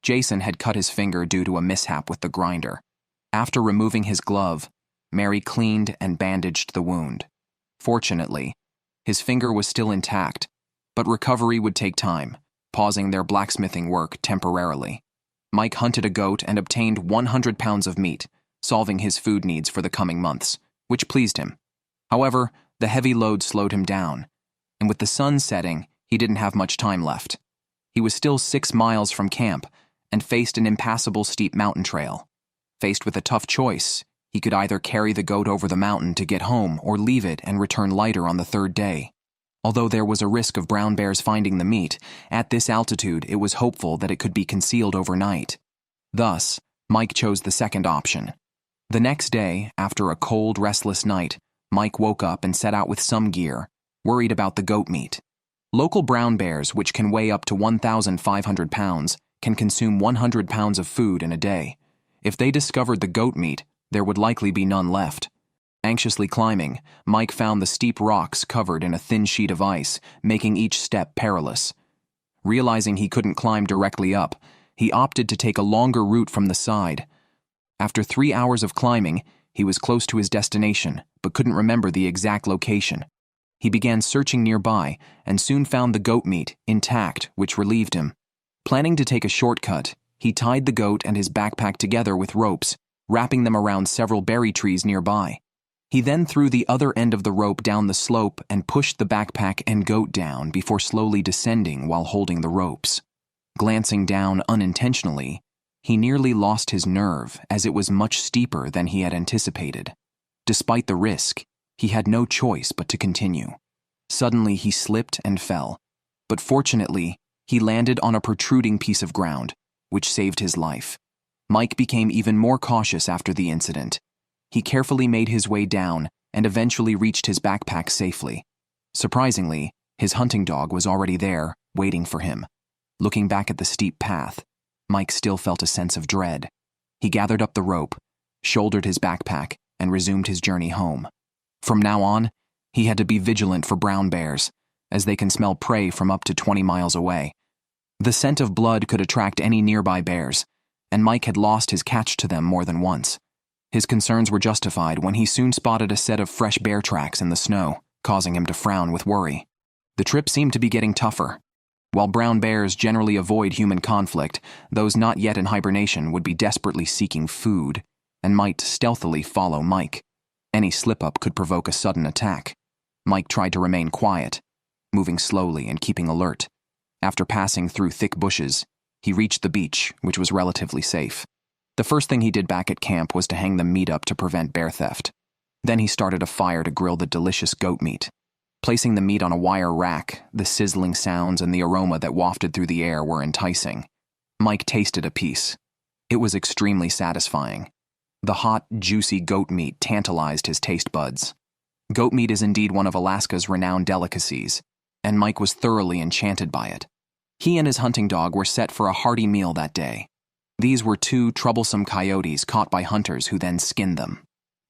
Jason had cut his finger due to a mishap with the grinder. After removing his glove, Mary cleaned and bandaged the wound. Fortunately, his finger was still intact, but recovery would take time, pausing their blacksmithing work temporarily. Mike hunted a goat and obtained 100 pounds of meat, solving his food needs for the coming months, which pleased him. However, the heavy load slowed him down, and with the sun setting, he didn't have much time left. He was still 6 miles from camp and faced an impassable steep mountain trail. Faced with a tough choice, he could either carry the goat over the mountain to get home or leave it and return lighter on the 3rd day. Although there was a risk of brown bears finding the meat, at this altitude it was hopeful that it could be concealed overnight. Thus, Mike chose the second option. The next day, after a cold, restless night, Mike woke up and set out with some gear, worried about the goat meat. Local brown bears, which can weigh up to 1,500 pounds, can consume 100 pounds of food in a day. If they discovered the goat meat, there would likely be none left. Anxiously climbing, Mike found the steep rocks covered in a thin sheet of ice, making each step perilous. Realizing he couldn't climb directly up, He opted to take a longer route from the side. After 3 hours of climbing, he was close to his destination, but couldn't remember the exact location. He began searching nearby and soon found the goat meat intact, which relieved him. Planning to take a shortcut, he tied the goat and his backpack together with ropes, wrapping them around several berry trees nearby. He then threw the other end of the rope down the slope and pushed the backpack and goat down before slowly descending while holding the ropes. Glancing down unintentionally, he nearly lost his nerve as it was much steeper than he had anticipated. Despite the risk, he had no choice but to continue. Suddenly he slipped and fell, but fortunately, he landed on a protruding piece of ground, which saved his life. Mike became even more cautious after the incident. He carefully made his way down and eventually reached his backpack safely. Surprisingly, his hunting dog was already there, waiting for him. Looking back at the steep path, Mike still felt a sense of dread. He gathered up the rope, shouldered his backpack, and resumed his journey home. From now on, he had to be vigilant for brown bears, as they can smell prey from up to 20 miles away. The scent of blood could attract any nearby bears, and Mike had lost his catch to them more than once. His concerns were justified when he soon spotted a set of fresh bear tracks in the snow, causing him to frown with worry. The trip seemed to be getting tougher. While brown bears generally avoid human conflict, those not yet in hibernation would be desperately seeking food and might stealthily follow Mike. Any slip-up could provoke a sudden attack. Mike tried to remain quiet, moving slowly and keeping alert. After passing through thick bushes, he reached the beach, which was relatively safe. The first thing he did back at camp was to hang the meat up to prevent bear theft. Then he started a fire to grill the delicious goat meat. Placing the meat on a wire rack, the sizzling sounds and the aroma that wafted through the air were enticing. Mike tasted a piece. It was extremely satisfying. The hot, juicy goat meat tantalized his taste buds. Goat meat is indeed one of Alaska's renowned delicacies, and Mike was thoroughly enchanted by it. He and his hunting dog were set for a hearty meal that day. These were 2 troublesome coyotes caught by hunters who then skinned them.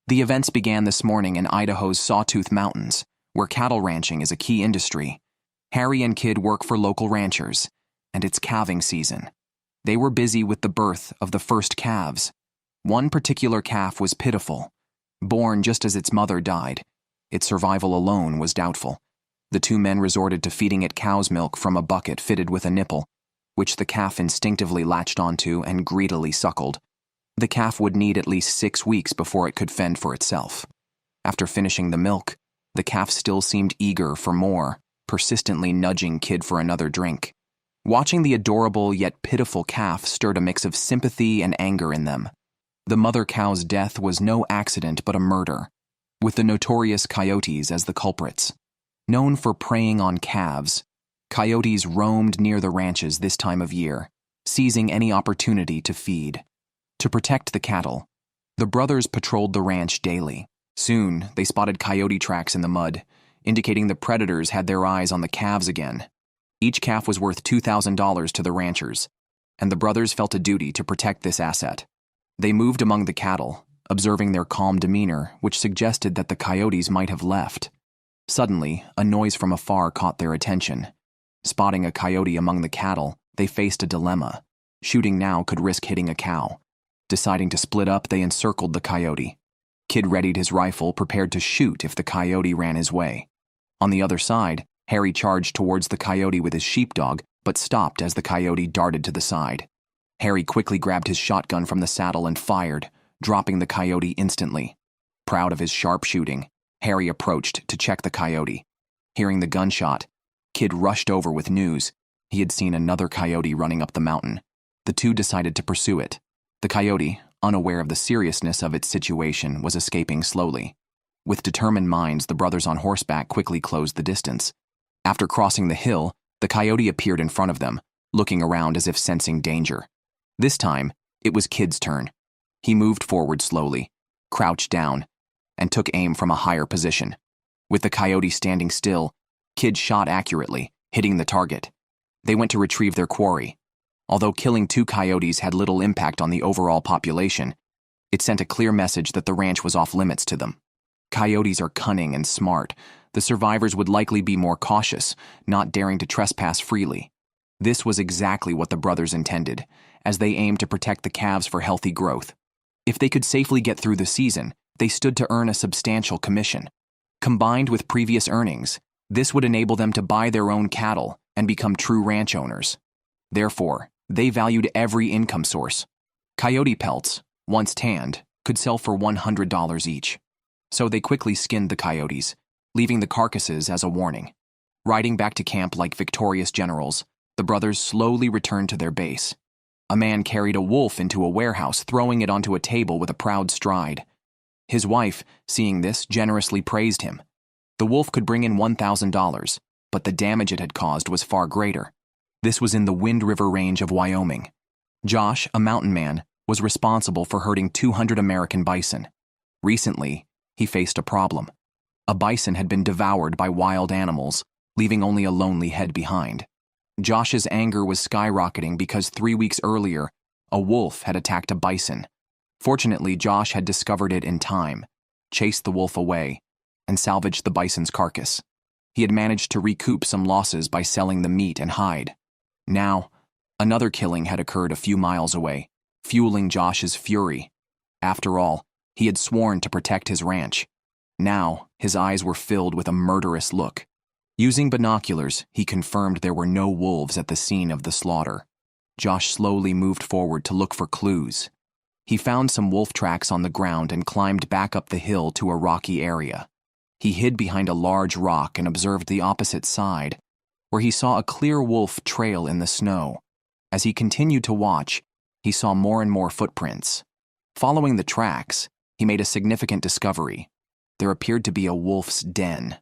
The events began this morning in Idaho's Sawtooth Mountains, where cattle ranching is a key industry. Harry and Kid work for local ranchers, and it's calving season. They were busy with the birth of the first calves. One particular calf was pitiful. Born just as its mother died, its survival alone was doubtful. The 2 men resorted to feeding it cow's milk from a bucket fitted with a nipple, which the calf instinctively latched onto and greedily suckled. The calf would need at least 6 weeks before it could fend for itself. After finishing the milk, the calf still seemed eager for more, persistently nudging Kid for another drink. Watching the adorable yet pitiful calf stirred a mix of sympathy and anger in them. The mother cow's death was no accident but a murder, with the notorious coyotes as the culprits. Known for preying on calves, coyotes roamed near the ranches this time of year, seizing any opportunity to feed. To protect the cattle, the brothers patrolled the ranch daily. Soon, they spotted coyote tracks in the mud, indicating the predators had their eyes on the calves again. Each calf was worth $2,000 to the ranchers, and the brothers felt a duty to protect this asset. They moved among the cattle, observing their calm demeanor, which suggested that the coyotes might have left. Suddenly, a noise from afar caught their attention. Spotting a coyote among the cattle, they faced a dilemma. Shooting now could risk hitting a cow. Deciding to split up, they encircled the coyote. Kid readied his rifle, prepared to shoot if the coyote ran his way. On the other side, Harry charged towards the coyote with his sheepdog, but stopped as the coyote darted to the side. Harry quickly grabbed his shotgun from the saddle and fired, dropping the coyote instantly. Proud of his sharp shooting, Harry approached to check the coyote. Hearing the gunshot, Kid rushed over with news. He had seen another coyote running up the mountain. The 2 decided to pursue it. The coyote, unaware of the seriousness of its situation, was escaping slowly. With determined minds, the brothers on horseback quickly closed the distance. After crossing the hill, the coyote appeared in front of them, looking around as if sensing danger. This time, it was Kid's turn. He moved forward slowly, crouched down, and took aim from a higher position. With the coyote standing still, Kid shot accurately, hitting the target. They went to retrieve their quarry. Although killing 2 coyotes had little impact on the overall population, it sent a clear message that the ranch was off limits to them. Coyotes are cunning and smart. The survivors would likely be more cautious, not daring to trespass freely. This was exactly what the brothers intended, as they aimed to protect the calves for healthy growth. If they could safely get through the season, they stood to earn a substantial commission. Combined with previous earnings, this would enable them to buy their own cattle and become true ranch owners. Therefore, they valued every income source. Coyote pelts, once tanned, could sell for $100 each. So they quickly skinned the coyotes, leaving the carcasses as a warning. Riding back to camp like victorious generals, the brothers slowly returned to their base. A man carried a wolf into a warehouse, throwing it onto a table with a proud stride. His wife, seeing this, generously praised him. The wolf could bring in $1,000, but the damage it had caused was far greater. This was in the Wind River Range of Wyoming. Josh, a mountain man, was responsible for herding 200 American bison. Recently, he faced a problem. A bison had been devoured by wild animals, leaving only a lonely head behind. Josh's anger was skyrocketing because 3 weeks earlier, a wolf had attacked a bison. Fortunately, Josh had discovered it in time, chased the wolf away, and salvaged the bison's carcass. He had managed to recoup some losses by selling the meat and hide. Now, another killing had occurred a few miles away, fueling Josh's fury. After all, he had sworn to protect his ranch. Now, his eyes were filled with a murderous look. Using binoculars, he confirmed there were no wolves at the scene of the slaughter. Josh slowly moved forward to look for clues. He found some wolf tracks on the ground and climbed back up the hill to a rocky area. He hid behind a large rock and observed the opposite side, where he saw a clear wolf trail in the snow. As he continued to watch, he saw more and more footprints. Following the tracks, he made a significant discovery. There appeared to be a wolf's den.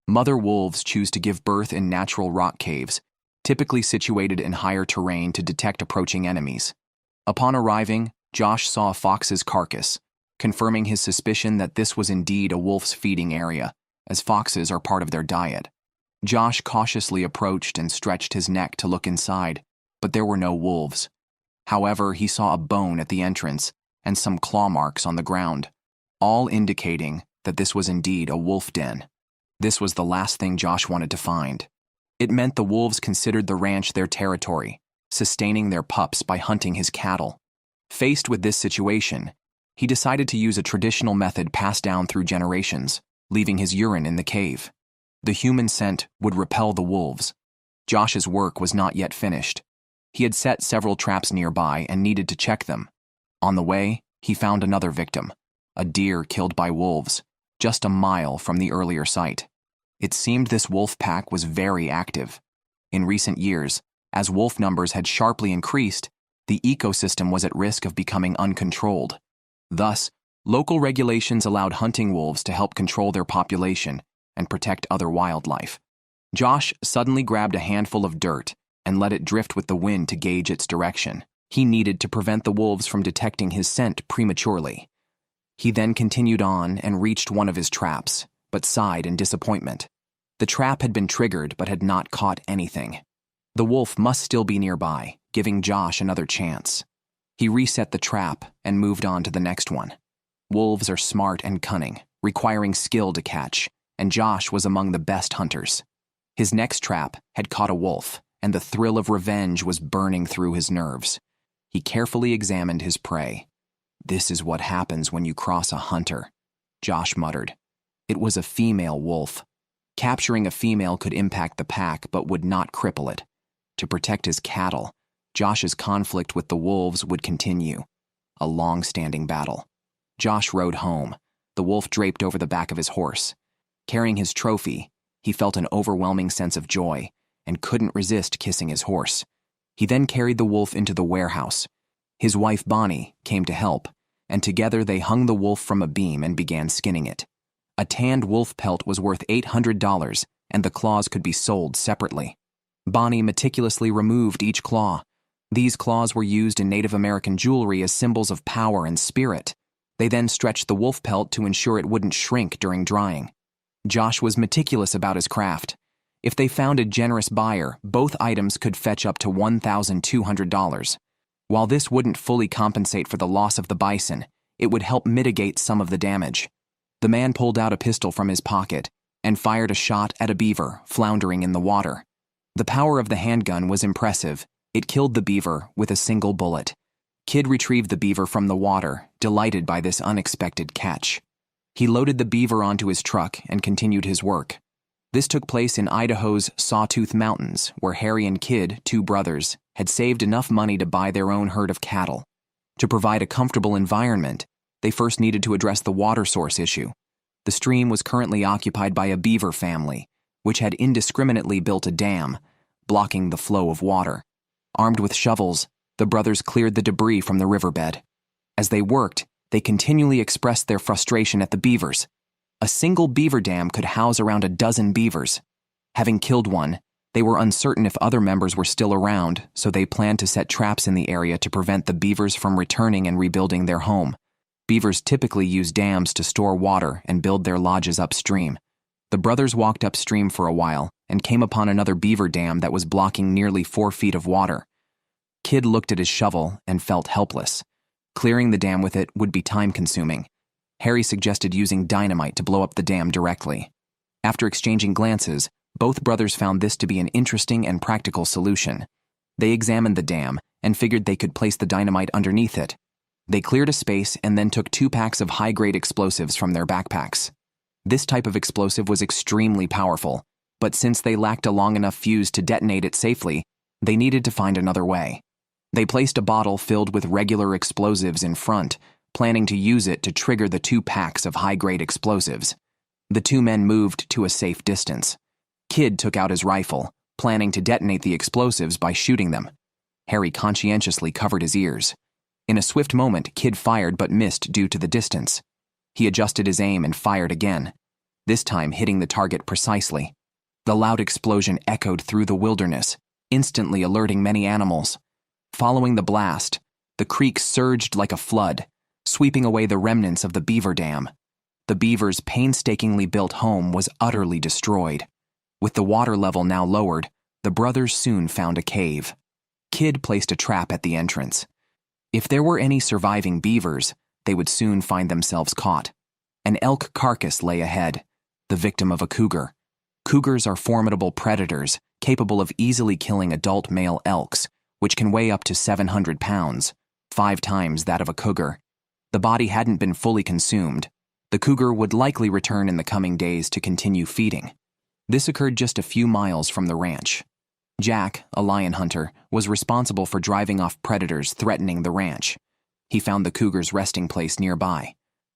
Mother wolves choose to give birth in natural rock caves, typically situated in higher terrain to detect approaching enemies. Upon arriving, Josh saw a fox's carcass, confirming his suspicion that this was indeed a wolf's feeding area, as foxes are part of their diet. Josh cautiously approached and stretched his neck to look inside, but there were no wolves. However, he saw a bone at the entrance and some claw marks on the ground, all indicating that this was indeed a wolf den. This was the last thing Josh wanted to find. It meant the wolves considered the ranch their territory, sustaining their pups by hunting his cattle. Faced with this situation, he decided to use a traditional method passed down through generations, leaving his urine in the cave. The human scent would repel the wolves. Josh's work was not yet finished. He had set several traps nearby and needed to check them. On the way, he found another victim, a deer killed by wolves, just a mile from the earlier site. It seemed this wolf pack was very active. In recent years, as wolf numbers had sharply increased, the ecosystem was at risk of becoming uncontrolled. Thus, local regulations allowed hunting wolves to help control their population and protect other wildlife. Josh suddenly grabbed a handful of dirt and let it drift with the wind to gauge its direction. He needed to prevent the wolves from detecting his scent prematurely. He then continued on and reached one of his traps, but sighed in disappointment. The trap had been triggered but had not caught anything. The wolf must still be nearby, giving Josh another chance. He reset the trap and moved on to the next one. Wolves are smart and cunning, requiring skill to catch, and Josh was among the best hunters. His next trap had caught a wolf, and the thrill of revenge was burning through his nerves. He carefully examined his prey. "This is what happens when you cross a hunter," Josh muttered. It was a female wolf. Capturing a female could impact the pack but would not cripple it. To protect his cattle, Josh's conflict with the wolves would continue, a long-standing battle. Josh rode home, the wolf draped over the back of his horse. Carrying his trophy, he felt an overwhelming sense of joy and couldn't resist kissing his horse. He then carried the wolf into the warehouse. His wife Bonnie came to help, and together they hung the wolf from a beam and began skinning it. A tanned wolf pelt was worth $800, and the claws could be sold separately. Bonnie meticulously removed each claw. These claws were used in Native American jewelry as symbols of power and spirit. They then stretched the wolf pelt to ensure it wouldn't shrink during drying. Josh was meticulous about his craft. If they found a generous buyer, both items could fetch up to $1,200. While this wouldn't fully compensate for the loss of the bison, it would help mitigate some of the damage. The man pulled out a pistol from his pocket and fired a shot at a beaver floundering in the water. The power of the handgun was impressive. It killed the beaver with a single bullet. Kid retrieved the beaver from the water, delighted by this unexpected catch. He loaded the beaver onto his truck and continued his work. This took place in Idaho's Sawtooth Mountains, where Harry and Kid, two brothers, had saved enough money to buy their own herd of cattle. To provide a comfortable environment, they first needed to address the water source issue. The stream was currently occupied by a beaver family, which had indiscriminately built a dam, blocking the flow of water. Armed with shovels, the brothers cleared the debris from the riverbed. As they worked, they continually expressed their frustration at the beavers. A single beaver dam could house around a dozen beavers. Having killed one, they were uncertain if other members were still around, so they planned to set traps in the area to prevent the beavers from returning and rebuilding their home. Beavers typically use dams to store water and build their lodges upstream. The brothers walked upstream for a while and came upon another beaver dam that was blocking nearly 4 feet of water. Kid looked at his shovel and felt helpless. Clearing the dam with it would be time-consuming. Harry suggested using dynamite to blow up the dam directly. After exchanging glances, both brothers found this to be an interesting and practical solution. They examined the dam and figured they could place the dynamite underneath it. They cleared a space and then took 2 packs of high-grade explosives from their backpacks. This type of explosive was extremely powerful, but since they lacked a long enough fuse to detonate it safely, they needed to find another way. They placed a bottle filled with regular explosives in front, planning to use it to trigger the 2 packs of high-grade explosives. The 2 men moved to a safe distance. Kid took out his rifle, planning to detonate the explosives by shooting them. Harry conscientiously covered his ears. In a swift moment, Kid fired but missed due to the distance. He adjusted his aim and fired again, this time hitting the target precisely. The loud explosion echoed through the wilderness, instantly alerting many animals. Following the blast, the creek surged like a flood, sweeping away the remnants of the beaver dam. The beavers' painstakingly built home was utterly destroyed. With the water level now lowered, the brothers soon found a cave. Kid placed a trap at the entrance. If there were any surviving beavers, they would soon find themselves caught. An elk carcass lay ahead, the victim of a cougar. Cougars are formidable predators, capable of easily killing adult male elks, which can weigh up to 700 pounds, 5 times that of a cougar. The body hadn't been fully consumed. The cougar would likely return in the coming days to continue feeding. This occurred just a few miles from the ranch. Jack, a lion hunter, was responsible for driving off predators threatening the ranch. He found the cougar's resting place nearby.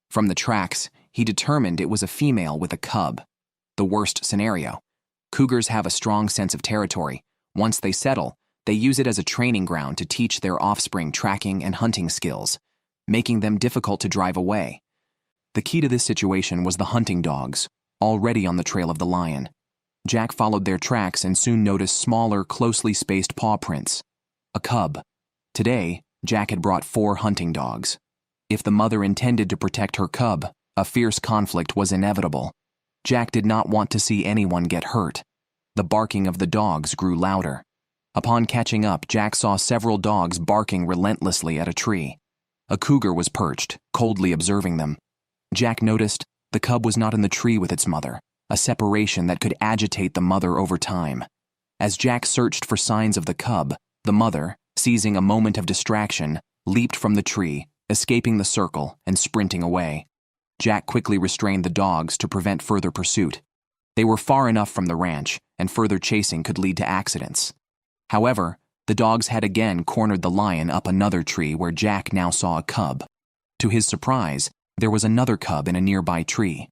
From the tracks, he determined it was a female with a cub. The worst scenario. Cougars have a strong sense of territory. Once they settle, they use it as a training ground to teach their offspring tracking and hunting skills, making them difficult to drive away. The key to this situation was the hunting dogs, already on the trail of the lion. Jack followed their tracks and soon noticed smaller, closely spaced paw prints. A cub. Today, Jack had brought 4 hunting dogs. If the mother intended to protect her cub, a fierce conflict was inevitable. Jack did not want to see anyone get hurt. The barking of the dogs grew louder. Upon catching up, Jack saw several dogs barking relentlessly at a tree. A cougar was perched, coldly observing them. Jack noticed the cub was not in the tree with its mother, a separation that could agitate the mother over time. As Jack searched for signs of the cub, the mother, seizing a moment of distraction, leaped from the tree, escaping the circle and sprinting away. Jack quickly restrained the dogs to prevent further pursuit. They were far enough from the ranch, and further chasing could lead to accidents. However, the dogs had again cornered the lion up another tree where Jack now saw a cub. To his surprise, there was another cub in a nearby tree.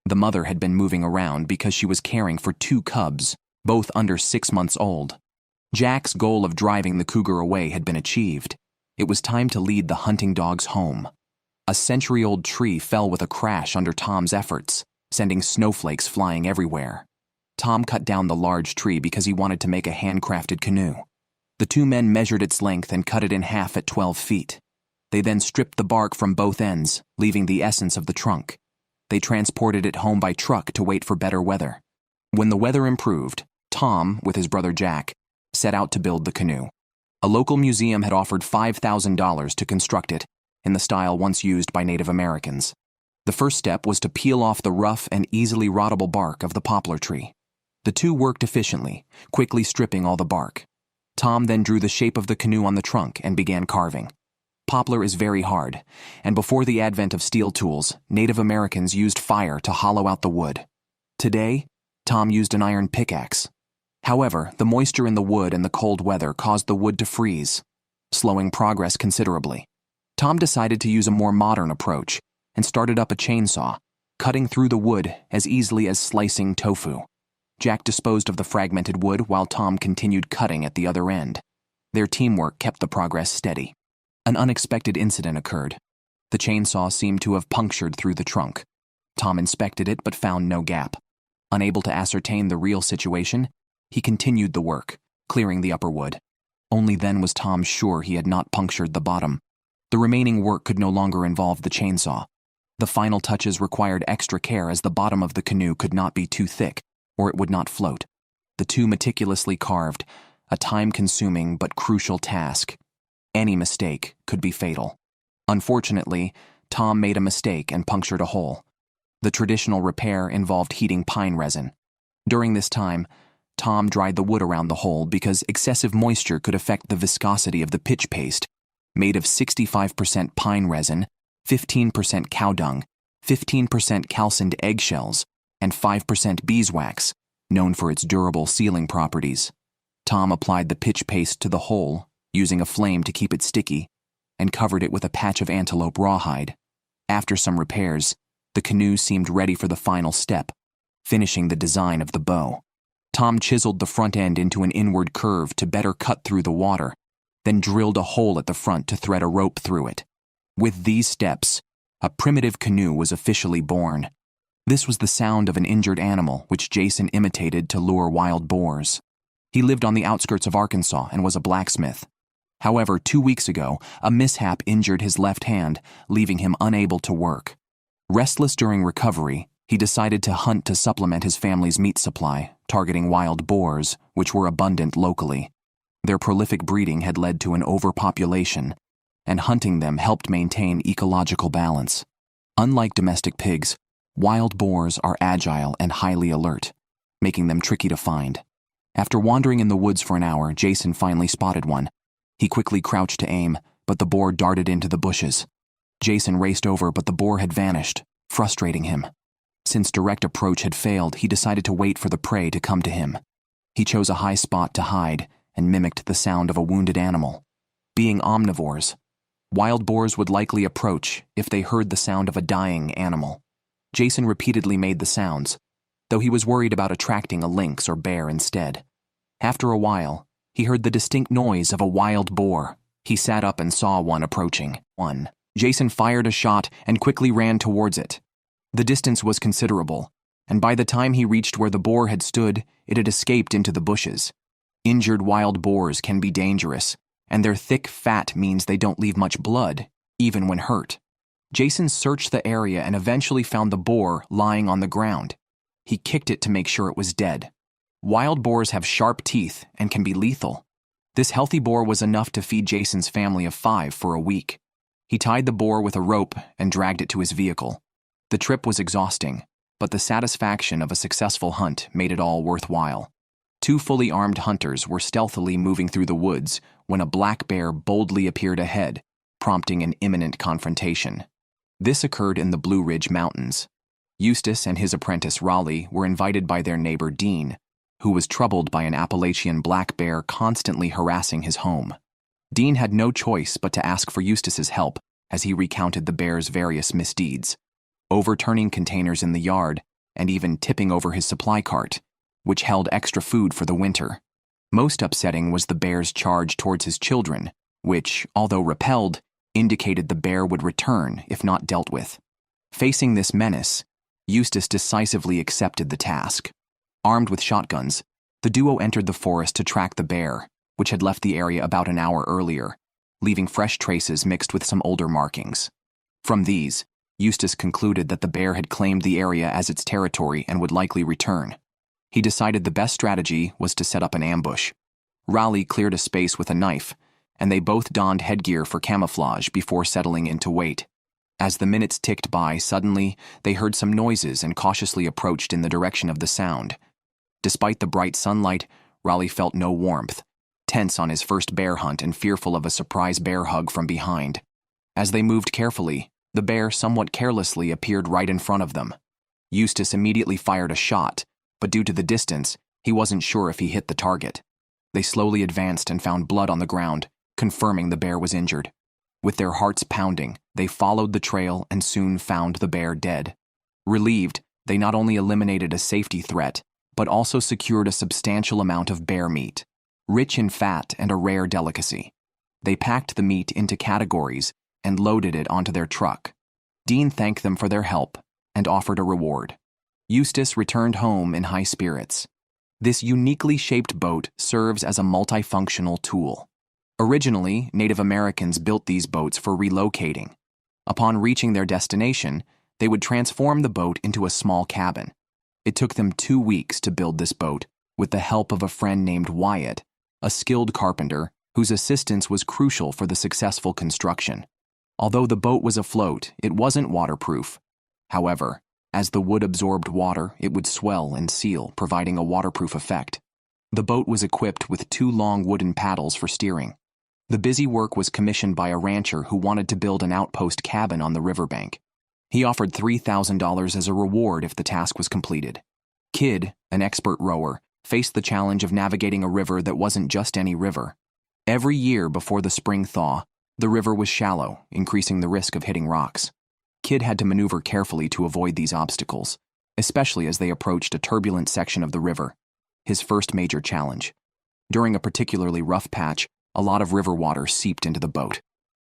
The mother had been moving around because she was caring for 2 cubs, both under 6 months old. Jack's goal of driving the cougar away had been achieved. It was time to lead the hunting dogs home. A century-old tree fell with a crash under Tom's efforts, sending snowflakes flying everywhere. Tom cut down the large tree because he wanted to make a handcrafted canoe. The 2 men measured its length and cut it in half at 12 feet. They then stripped the bark from both ends, leaving the essence of the trunk. They transported it home by truck to wait for better weather. When the weather improved, Tom, with his brother Jack, set out to build the canoe. A local museum had offered $5,000 to construct it, in the style once used by Native Americans. The first step was to peel off the rough and easily rottable bark of the poplar tree. The two worked efficiently, quickly stripping all the bark. Tom then drew the shape of the canoe on the trunk and began carving. Poplar is very hard, and before the advent of steel tools, Native Americans used fire to hollow out the wood. Today, Tom used an iron pickaxe. However, the moisture in the wood and the cold weather caused the wood to freeze, slowing progress considerably. Tom decided to use a more modern approach and started up a chainsaw, cutting through the wood as easily as slicing tofu. Jack disposed of the fragmented wood while Tom continued cutting at the other end. Their teamwork kept the progress steady. An unexpected incident occurred. The chainsaw seemed to have punctured through the trunk. Tom inspected it but found no gap. Unable to ascertain the real situation, he continued the work, clearing the upper wood. Only then was Tom sure he had not punctured the bottom. The remaining work could no longer involve the chainsaw. The final touches required extra care as the bottom of the canoe could not be too thick, or it would not float. The two meticulously carved, a time-consuming but crucial task. Any mistake could be fatal. Unfortunately, Tom made a mistake and punctured a hole. The traditional repair involved heating pine resin. During this time, Tom dried the wood around the hole because excessive moisture could affect the viscosity of the pitch paste, made of 65% pine resin, 15% cow dung, 15% calcined eggshells, and 5% beeswax, known for its durable sealing properties. Tom applied the pitch paste to the hole, using a flame to keep it sticky, and covered it with a patch of antelope rawhide. After some repairs, the canoe seemed ready for the final step, finishing the design of the bow. Tom chiseled the front end into an inward curve to better cut through the water, then drilled a hole at the front to thread a rope through it. With these steps, a primitive canoe was officially born. This was the sound of an injured animal which Jason imitated to lure wild boars. He lived on the outskirts of Arkansas and was a blacksmith. However, 2 weeks ago, a mishap injured his left hand, leaving him unable to work. Restless during recovery, he decided to hunt to supplement his family's meat supply, targeting wild boars, which were abundant locally. Their prolific breeding had led to an overpopulation, and hunting them helped maintain ecological balance. Unlike domestic pigs, wild boars are agile and highly alert, making them tricky to find. After wandering in the woods for an hour, Jason finally spotted one. He quickly crouched to aim, but the boar darted into the bushes. Jason raced over, but the boar had vanished, frustrating him. Since direct approach had failed, he decided to wait for the prey to come to him. He chose a high spot to hide and mimicked the sound of a wounded animal. Being omnivores, wild boars would likely approach if they heard the sound of a dying animal. Jason repeatedly made the sounds, though he was worried about attracting a lynx or bear instead. After a while, he heard the distinct noise of a wild boar. He sat up and saw one approaching. Jason fired a shot and quickly ran towards it. The distance was considerable, and by the time he reached where the boar had stood, it had escaped into the bushes. Injured wild boars can be dangerous, and their thick fat means they don't leave much blood, even when hurt. Jason searched the area and eventually found the boar lying on the ground. He kicked it to make sure it was dead. Wild boars have sharp teeth and can be lethal. This healthy boar was enough to feed Jason's family of 5 for a week. He tied the boar with a rope and dragged it to his vehicle. The trip was exhausting, but the satisfaction of a successful hunt made it all worthwhile. 2 fully armed hunters were stealthily moving through the woods when a black bear boldly appeared ahead, prompting an imminent confrontation. This occurred in the Blue Ridge Mountains. Eustace and his apprentice Raleigh were invited by their neighbor Dean, who was troubled by an Appalachian black bear constantly harassing his home. Dean had no choice but to ask for Eustace's help as he recounted the bear's various misdeeds, overturning containers in the yard and even tipping over his supply cart, which held extra food for the winter. Most upsetting was the bear's charge towards his children, which, although repelled, indicated the bear would return if not dealt with. Facing this menace, Eustace decisively accepted the task. Armed with shotguns, the duo entered the forest to track the bear, which had left the area about an hour earlier, leaving fresh traces mixed with some older markings. From these, Eustace concluded that the bear had claimed the area as its territory and would likely return. He decided the best strategy was to set up an ambush. Raleigh cleared a space with a knife, and they both donned headgear for camouflage before settling in to wait. As the minutes ticked by, suddenly, they heard some noises and cautiously approached in the direction of the sound. Despite the bright sunlight, Raleigh felt no warmth, tense on his first bear hunt and fearful of a surprise bear hug from behind. As they moved carefully, the bear somewhat carelessly appeared right in front of them. Eustace immediately fired a shot, but due to the distance, he wasn't sure if he hit the target. They slowly advanced and found blood on the ground, confirming the bear was injured. With their hearts pounding, they followed the trail and soon found the bear dead. Relieved, they not only eliminated a safety threat, but also secured a substantial amount of bear meat, rich in fat and a rare delicacy. They packed the meat into categories and loaded it onto their truck. Dean thanked them for their help and offered a reward. Eustace returned home in high spirits. This uniquely shaped boat serves as a multifunctional tool. Originally, Native Americans built these boats for relocating. Upon reaching their destination, they would transform the boat into a small cabin. It took them 2 weeks to build this boat with the help of a friend named Wyatt, a skilled carpenter whose assistance was crucial for the successful construction. Although the boat was afloat, it wasn't waterproof. However, as the wood absorbed water, it would swell and seal, providing a waterproof effect. The boat was equipped with 2 long wooden paddles for steering. The busy work was commissioned by a rancher who wanted to build an outpost cabin on the riverbank. He offered $3,000 as a reward if the task was completed. Kidd, an expert rower, faced the challenge of navigating a river that wasn't just any river. Every year before the spring thaw, the river was shallow, increasing the risk of hitting rocks. Kidd had to maneuver carefully to avoid these obstacles, especially as they approached a turbulent section of the river. His first major challenge. During a particularly rough patch, a lot of river water seeped into the boat.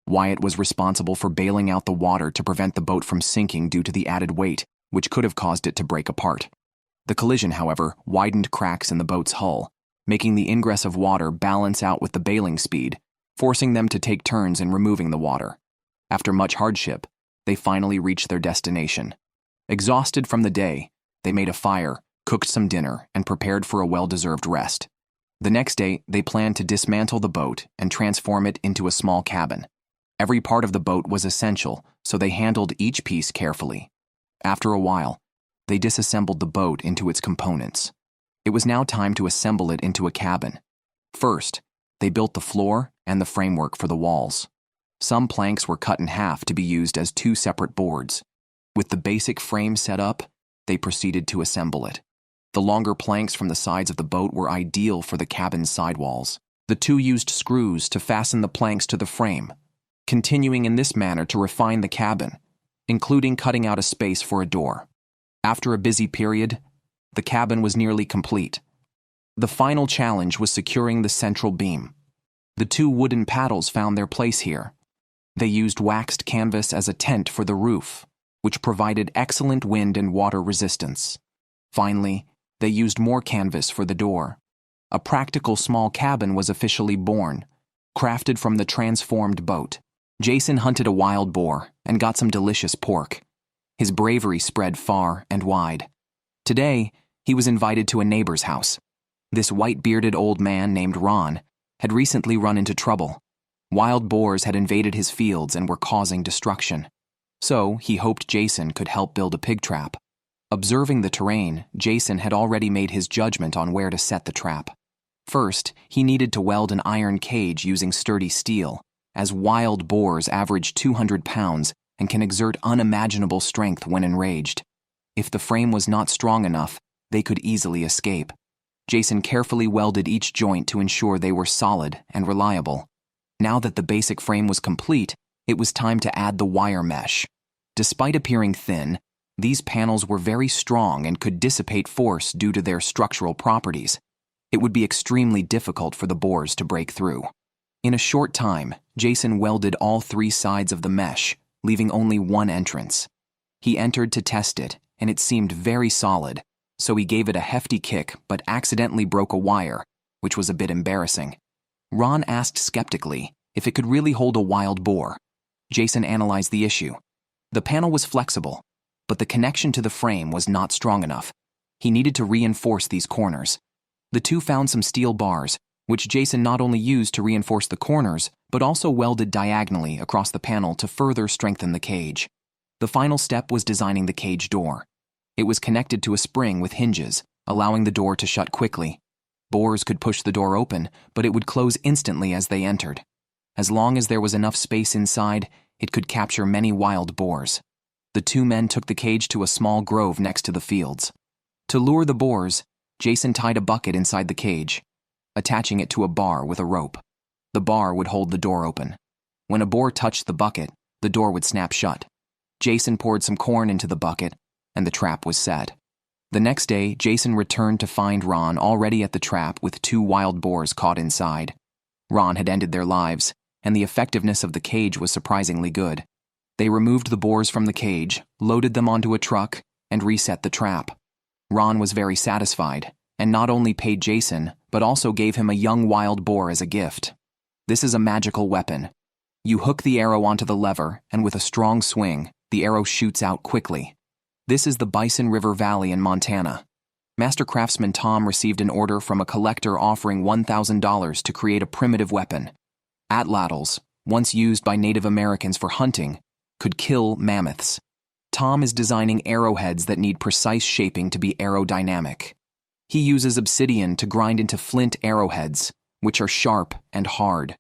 Wyatt was responsible for bailing out the water to prevent the boat from sinking due to the added weight, which could have caused it to break apart. The collision, however, widened cracks in the boat's hull, making the ingress of water balance out with the bailing speed, forcing them to take turns in removing the water. After much hardship, they finally reached their destination. Exhausted from the day, they made a fire, cooked some dinner, and prepared for a well-deserved rest. The next day, they planned to dismantle the boat and transform it into a small cabin. Every part of the boat was essential, so they handled each piece carefully. After a while, they disassembled the boat into its components. It was now time to assemble it into a cabin. First, they built the floor and the framework for the walls. Some planks were cut in half to be used as 2 separate boards. With the basic frame set up, they proceeded to assemble it. The longer planks from the sides of the boat were ideal for the cabin's sidewalls. The 2 used screws to fasten the planks to the frame, continuing in this manner to refine the cabin, including cutting out a space for a door. After a busy period, the cabin was nearly complete. The final challenge was securing the central beam. The 2 wooden paddles found their place here. They used waxed canvas as a tent for the roof, which provided excellent wind and water resistance. Finally, they used more canvas for the door. A practical small cabin was officially born, crafted from the transformed boat. Jason hunted a wild boar and got some delicious pork. His bravery spread far and wide. Today, he was invited to a neighbor's house. This white-bearded old man named Ron had recently run into trouble. Wild boars had invaded his fields and were causing destruction. So he hoped Jason could help build a pig trap. Observing the terrain, Jason had already made his judgment on where to set the trap. First, he needed to weld an iron cage using sturdy steel, as wild boars average 200 pounds and can exert unimaginable strength when enraged. If the frame was not strong enough, they could easily escape. Jason carefully welded each joint to ensure they were solid and reliable. Now that the basic frame was complete, it was time to add the wire mesh. Despite appearing thin, these panels were very strong and could dissipate force due to their structural properties. It would be extremely difficult for the boars to break through. In a short time, Jason welded all 3 sides of the mesh, leaving only one entrance. He entered to test it, and it seemed very solid, so he gave it a hefty kick but accidentally broke a wire, which was a bit embarrassing. Ron asked skeptically if it could really hold a wild boar. Jason analyzed the issue. The panel was flexible, but the connection to the frame was not strong enough. He needed to reinforce these corners. The 2 found some steel bars, which Jason not only used to reinforce the corners, but also welded diagonally across the panel to further strengthen the cage. The final step was designing the cage door. It was connected to a spring with hinges, allowing the door to shut quickly. Boars could push the door open, but it would close instantly as they entered. As long as there was enough space inside, it could capture many wild boars. The two men took the cage to a small grove next to the fields. To lure the boars, Jason tied a bucket inside the cage, attaching it to a bar with a rope. The bar would hold the door open. When a boar touched the bucket, the door would snap shut. Jason poured some corn into the bucket, and the trap was set. The next day, Jason returned to find Ron already at the trap with 2 wild boars caught inside. Ron had ended their lives, and the effectiveness of the cage was surprisingly good. They removed the boars from the cage, loaded them onto a truck, and reset the trap. Ron was very satisfied, and not only paid Jason, but also gave him a young wild boar as a gift. This is a magical weapon. You hook the arrow onto the lever, and with a strong swing, the arrow shoots out quickly. This is the Bison River Valley in Montana. Master craftsman Tom received an order from a collector offering $1,000 to create a primitive weapon. Atlatls, once used by Native Americans for hunting, could kill mammoths. Tom is designing arrowheads that need precise shaping to be aerodynamic. He uses obsidian to grind into flint arrowheads, which are sharp and hard.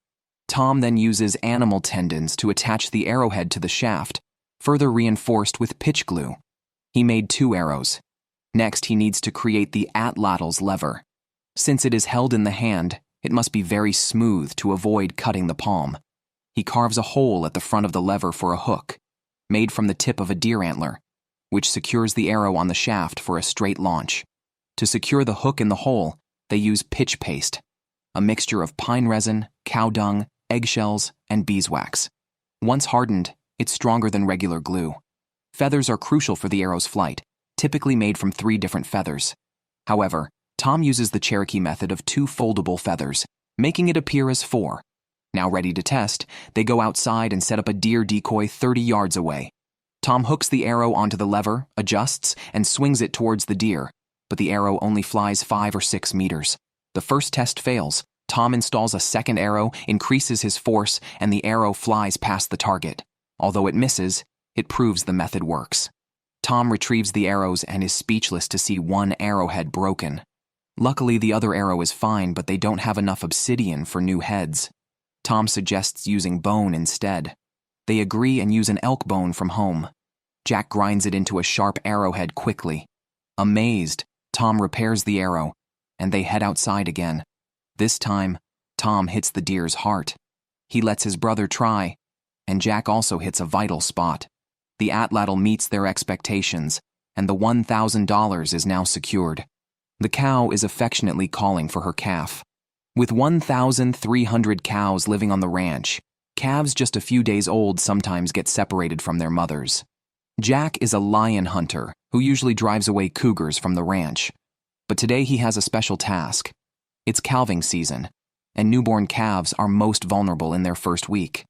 Tom then uses animal tendons to attach the arrowhead to the shaft, further reinforced with pitch glue. He made 2 arrows. Next, he needs to create the atlatl's lever. Since it is held in the hand, it must be very smooth to avoid cutting the palm. He carves a hole at the front of the lever for a hook, made from the tip of a deer antler, which secures the arrow on the shaft for a straight launch. To secure the hook in the hole, they use pitch paste, a mixture of pine resin, cow dung, eggshells, and beeswax. Once hardened, it's stronger than regular glue. Feathers are crucial for the arrow's flight, typically made from 3 different feathers. However, Tom uses the Cherokee method of 2 foldable feathers, making it appear as 4. Now ready to test, they go outside and set up a deer decoy 30 yards away. Tom hooks the arrow onto the lever, adjusts, and swings it towards the deer, but the arrow only flies 5 or 6 meters. The first test fails. Tom installs a second arrow, increases his force, and the arrow flies past the target. Although it misses, it proves the method works. Tom retrieves the arrows and is speechless to see one arrowhead broken. Luckily, the other arrow is fine, but they don't have enough obsidian for new heads. Tom suggests using bone instead. They agree and use an elk bone from home. Jack grinds it into a sharp arrowhead quickly. Amazed, Tom repairs the arrow, and they head outside again. This time, Tom hits the deer's heart. He lets his brother try, and Jack also hits a vital spot. The atlatl meets their expectations, and the $1,000 is now secured. The cow is affectionately calling for her calf. With 1,300 cows living on the ranch, calves just a few days old sometimes get separated from their mothers. Jack is a lion hunter who usually drives away cougars from the ranch. But today he has a special task. It's calving season, and newborn calves are most vulnerable in their first week.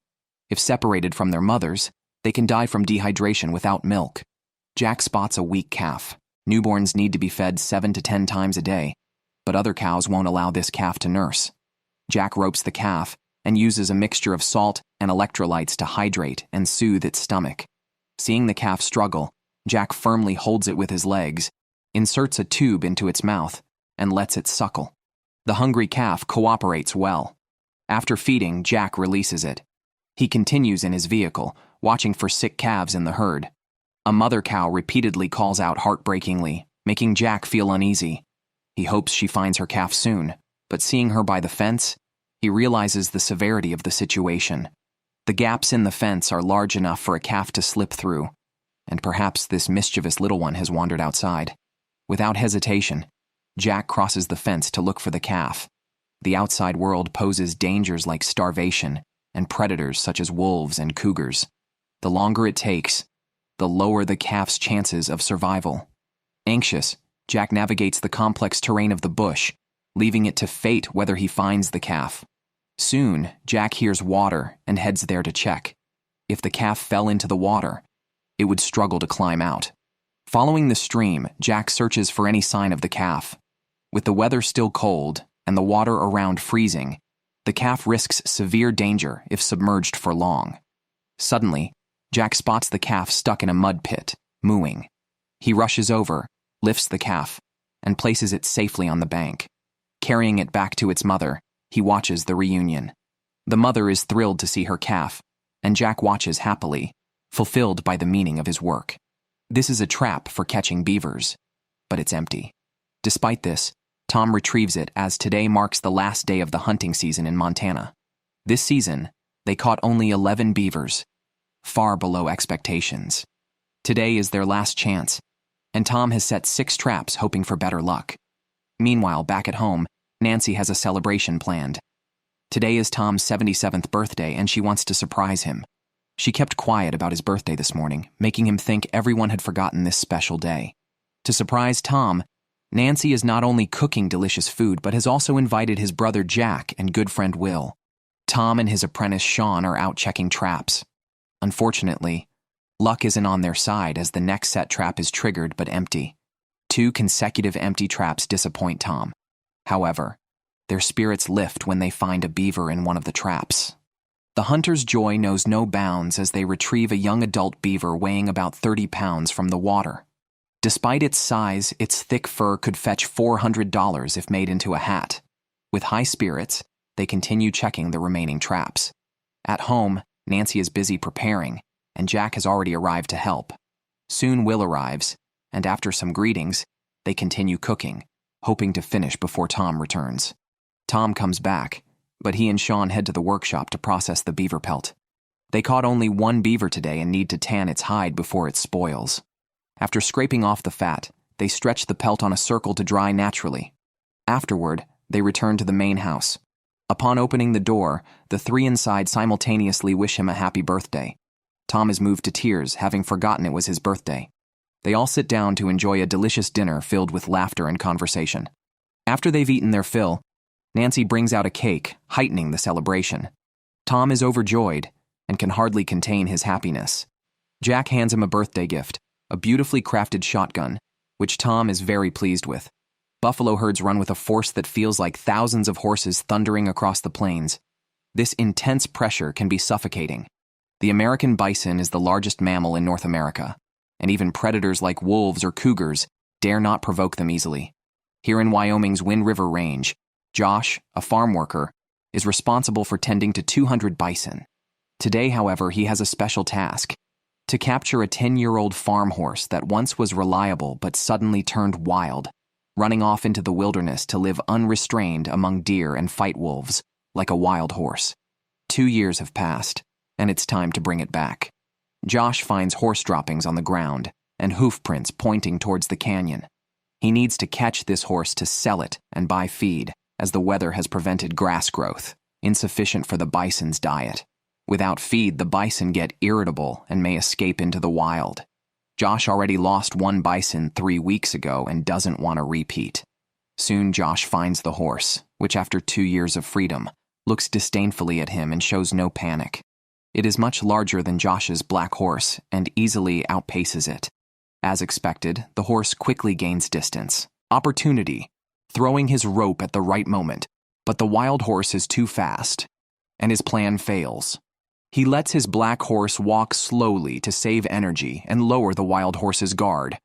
If separated from their mothers, they can die from dehydration without milk. Jack spots a weak calf. Newborns need to be fed 7 to 10 times a day, but other cows won't allow this calf to nurse. Jack ropes the calf and uses a mixture of salt and electrolytes to hydrate and soothe its stomach. Seeing the calf struggle, Jack firmly holds it with his legs, inserts a tube into its mouth, and lets it suckle. The hungry calf cooperates well. After feeding, Jack releases it. He continues in his vehicle, watching for sick calves in the herd. A mother cow repeatedly calls out heartbreakingly, making Jack feel uneasy. He hopes she finds her calf soon, but seeing her by the fence, he realizes the severity of the situation. The gaps in the fence are large enough for a calf to slip through, and perhaps this mischievous little one has wandered outside. Without hesitation, Jack crosses the fence to look for the calf. The outside world poses dangers like starvation and predators such as wolves and cougars. The longer it takes, the lower the calf's chances of survival. Anxious, Jack navigates the complex terrain of the bush, leaving it to fate whether he finds the calf. Soon, Jack hears water and heads there to check. If the calf fell into the water, it would struggle to climb out. Following the stream, Jack searches for any sign of the calf. With the weather still cold and the water around freezing, the calf risks severe danger if submerged for long. Suddenly, Jack spots the calf stuck in a mud pit, mooing. He rushes over, lifts the calf, and places it safely on the bank. Carrying it back to its mother, he watches the reunion. The mother is thrilled to see her calf, and Jack watches happily, fulfilled by the meaning of his work. This is a trap for catching beavers, but it's empty. Despite this, Tom retrieves it as today marks the last day of the hunting season in Montana. This season, they caught only 11 beavers, far below expectations. Today is their last chance, and Tom has set 6 traps hoping for better luck. Meanwhile, back at home, Nancy has a celebration planned. Today is Tom's 77th birthday, and she wants to surprise him. She kept quiet about his birthday this morning, making him think everyone had forgotten this special day. To surprise Tom, Nancy is not only cooking delicious food, but has also invited his brother Jack and good friend Will. Tom and his apprentice Sean are out checking traps. Unfortunately, luck isn't on their side as the next set trap is triggered but empty. 2 consecutive empty traps disappoint Tom. However, their spirits lift when they find a beaver in one of the traps. The hunter's joy knows no bounds as they retrieve a young adult beaver weighing about 30 pounds from the water. Despite its size, its thick fur could fetch $400 if made into a hat. With high spirits, they continue checking the remaining traps. At home, Nancy is busy preparing, and Jack has already arrived to help. Soon Will arrives, and after some greetings, they continue cooking, hoping to finish before Tom returns. Tom comes back, but he and Sean head to the workshop to process the beaver pelt. They caught only 1 beaver today and need to tan its hide before it spoils. After scraping off the fat, they stretch the pelt on a circle to dry naturally. Afterward, they return to the main house. Upon opening the door, the 3 inside simultaneously wish him a happy birthday. Tom is moved to tears, having forgotten it was his birthday. They all sit down to enjoy a delicious dinner filled with laughter and conversation. After they've eaten their fill, Nancy brings out a cake, heightening the celebration. Tom is overjoyed and can hardly contain his happiness. Jack hands him a birthday gift, a beautifully crafted shotgun, which Tom is very pleased with. Buffalo herds run with a force that feels like thousands of horses thundering across the plains. This intense pressure can be suffocating. The American bison is the largest mammal in North America, and even predators like wolves or cougars dare not provoke them easily. Here in Wyoming's Wind River Range, Josh, a farm worker, is responsible for tending to 200 bison. Today, however, he has a special task: to capture a 10-year-old farm horse that once was reliable but suddenly turned wild, running off into the wilderness to live unrestrained among deer and fight wolves, like a wild horse. 2 years have passed, and it's time to bring it back. Josh finds horse droppings on the ground and hoof prints pointing towards the canyon. He needs to catch this horse to sell it and buy feed, as the weather has prevented grass growth, insufficient for the bison's diet. Without feed, the bison get irritable and may escape into the wild. Josh already lost 1 bison 3 weeks ago and doesn't want to repeat. Soon Josh finds the horse, which after 2 years of freedom, looks disdainfully at him and shows no panic. It is much larger than Josh's black horse and easily outpaces it. As expected, the horse quickly gains distance. Opportunity, throwing his rope at the right moment, but the wild horse is too fast, and his plan fails. He lets his black horse walk slowly to save energy and lower the wild horse's guard.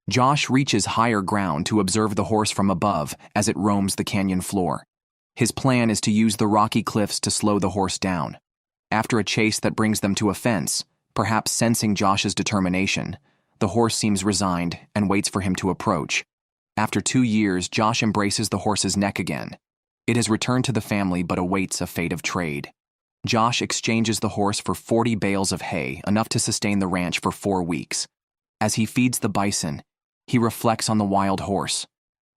Josh reaches higher ground to observe the horse from above as it roams the canyon floor. His plan is to use the rocky cliffs to slow the horse down. After a chase that brings them to a fence, perhaps sensing Josh's determination, the horse seems resigned and waits for him to approach. After 2 years, Josh embraces the horse's neck again. It has returned to the family but awaits a fate of trade. Josh exchanges the horse for 40 bales of hay, enough to sustain the ranch for 4 weeks. As he feeds the bison, he reflects on the wild horse.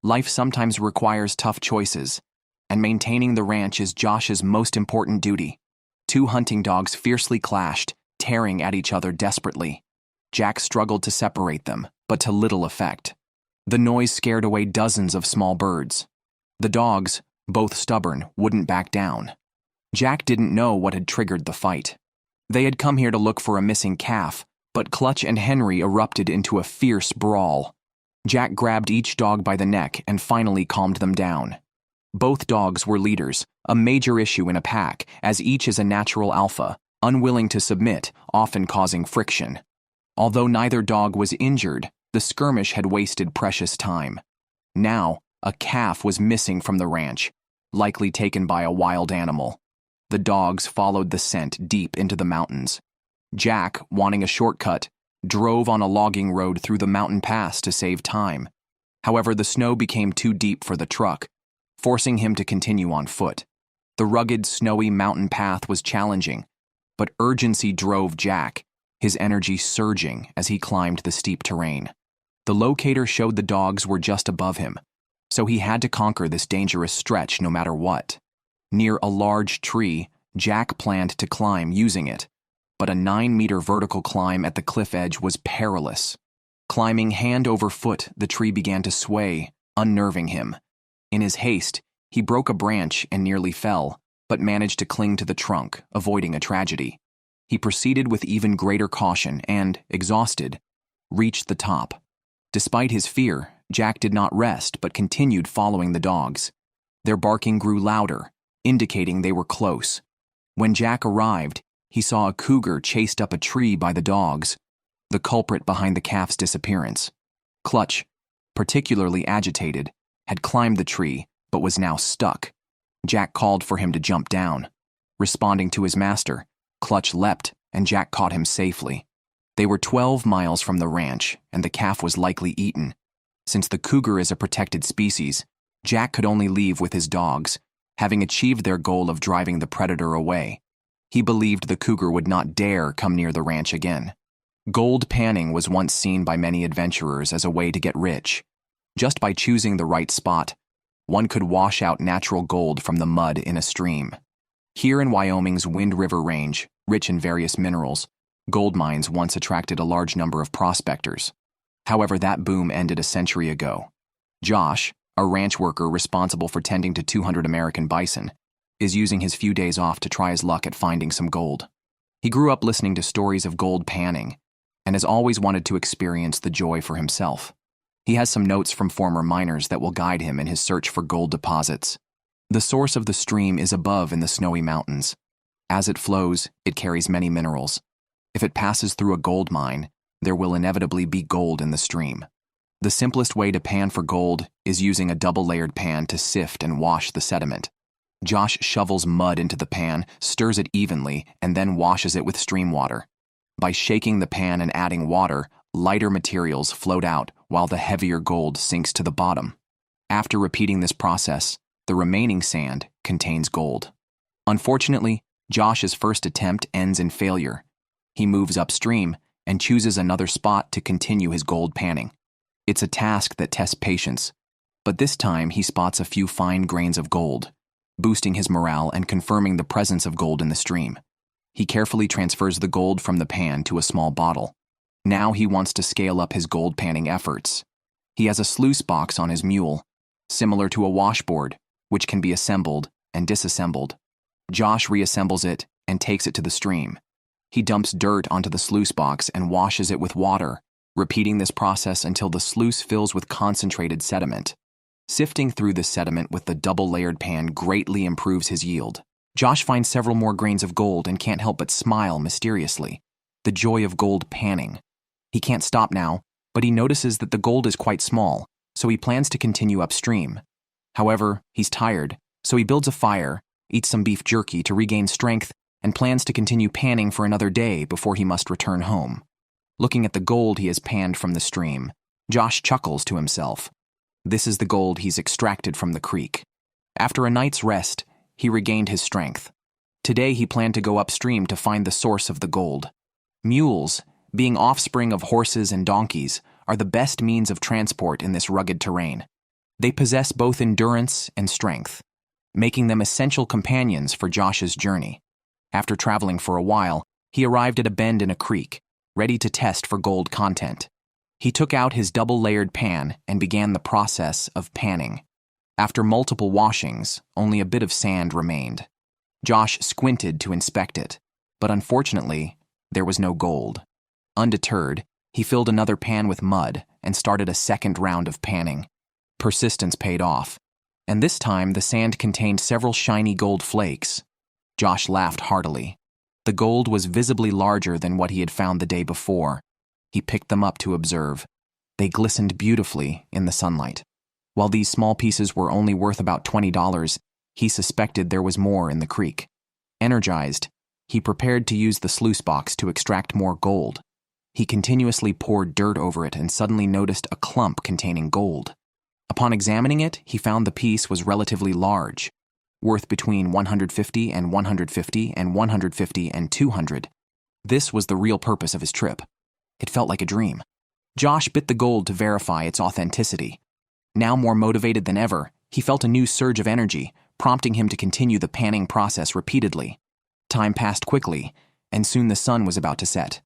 Life sometimes requires tough choices, and maintaining the ranch is Josh's most important duty. 2 hunting dogs fiercely clashed, tearing at each other desperately. Jack struggled to separate them, but to little effect. The noise scared away dozens of small birds. The dogs, both stubborn, wouldn't back down. Jack didn't know what had triggered the fight. They had come here to look for a missing calf, but Clutch and Henry erupted into a fierce brawl. Jack grabbed each dog by the neck and finally calmed them down. Both dogs were leaders, a major issue in a pack, as each is a natural alpha, unwilling to submit, often causing friction. Although neither dog was injured, the skirmish had wasted precious time. Now, a calf was missing from the ranch, likely taken by a wild animal. The dogs followed the scent deep into the mountains. Jack, wanting a shortcut, drove on a logging road through the mountain pass to save time. However, the snow became too deep for the truck, forcing him to continue on foot. The rugged, snowy mountain path was challenging, but urgency drove Jack, his energy surging as he climbed the steep terrain. The locator showed the dogs were just above him, so he had to conquer this dangerous stretch no matter what. Near a large tree, Jack planned to climb using it, but a 9-meter vertical climb at the cliff edge was perilous. Climbing hand over foot, the tree began to sway, unnerving him. In his haste, he broke a branch and nearly fell, but managed to cling to the trunk, avoiding a tragedy. He proceeded with even greater caution and, exhausted, reached the top. Despite his fear, Jack did not rest but continued following the dogs. Their barking grew louder, indicating they were close. When Jack arrived, he saw a cougar chased up a tree by the dogs, the culprit behind the calf's disappearance. Clutch, particularly agitated, had climbed the tree but was now stuck. Jack called for him to jump down. Responding to his master, Clutch leapt and Jack caught him safely. They were 12 miles from the ranch and the calf was likely eaten. Since the cougar is a protected species, Jack could only leave with his dogs, having achieved their goal of driving the predator away. He believed the cougar would not dare come near the ranch again. Gold panning was once seen by many adventurers as a way to get rich. Just by choosing the right spot, one could wash out natural gold from the mud in a stream. Here in Wyoming's Wind River Range, rich in various minerals, gold mines once attracted a large number of prospectors. However, that boom ended a century ago. Josh, a ranch worker responsible for tending to 200 American bison, is using his few days off to try his luck at finding some gold. He grew up listening to stories of gold panning and has always wanted to experience the joy for himself. He has some notes from former miners that will guide him in his search for gold deposits. The source of the stream is above in the snowy mountains. As it flows, it carries many minerals. If it passes through a gold mine, there will inevitably be gold in the stream. The simplest way to pan for gold is using a double-layered pan to sift and wash the sediment. Josh shovels mud into the pan, stirs it evenly, and then washes it with stream water. By shaking the pan and adding water, lighter materials float out while the heavier gold sinks to the bottom. After repeating this process, the remaining sand contains gold. Unfortunately, Josh's first attempt ends in failure. He moves upstream and chooses another spot to continue his gold panning. It's a task that tests patience, but this time he spots a few fine grains of gold, boosting his morale and confirming the presence of gold in the stream. He carefully transfers the gold from the pan to a small bottle. Now he wants to scale up his gold panning efforts. He has a sluice box on his mule, similar to a washboard, which can be assembled and disassembled. Josh reassembles it and takes it to the stream. He dumps dirt onto the sluice box and washes it with water, repeating this process until the sluice fills with concentrated sediment. Sifting through the sediment with the double-layered pan greatly improves his yield. Josh finds several more grains of gold and can't help but smile mysteriously. The joy of gold panning. He can't stop now, but he notices that the gold is quite small, so he plans to continue upstream. However, he's tired, so he builds a fire, eats some beef jerky to regain strength, and plans to continue panning for another day before he must return home. Looking at the gold he has panned from the stream, Josh chuckles to himself. This is the gold he's extracted from the creek. After a night's rest, he regained his strength. Today he planned to go upstream to find the source of the gold. Mules, being offspring of horses and donkeys, are the best means of transport in this rugged terrain. They possess both endurance and strength, making them essential companions for Josh's journey. After traveling for a while, he arrived at a bend in a creek, ready to test for gold content. He took out his double-layered pan and began the process of panning. After multiple washings, only a bit of sand remained. Josh squinted to inspect it, but unfortunately, there was no gold. Undeterred, he filled another pan with mud and started a second round of panning. Persistence paid off, and this time the sand contained several shiny gold flakes. Josh laughed heartily. The gold was visibly larger than what he had found the day before. He picked them up to observe. They glistened beautifully in the sunlight. While these small pieces were only worth about $20, he suspected there was more in the creek. Energized, he prepared to use the sluice box to extract more gold. He continuously poured dirt over it and suddenly noticed a clump containing gold. Upon examining it, he found the piece was relatively large, worth between $150 and $150 and $150 and $200. This was the real purpose of his trip. It felt like a dream. Josh bit the gold to verify its authenticity. Now more motivated than ever, he felt a new surge of energy, prompting him to continue the panning process repeatedly. Time passed quickly, and soon the sun was about to set.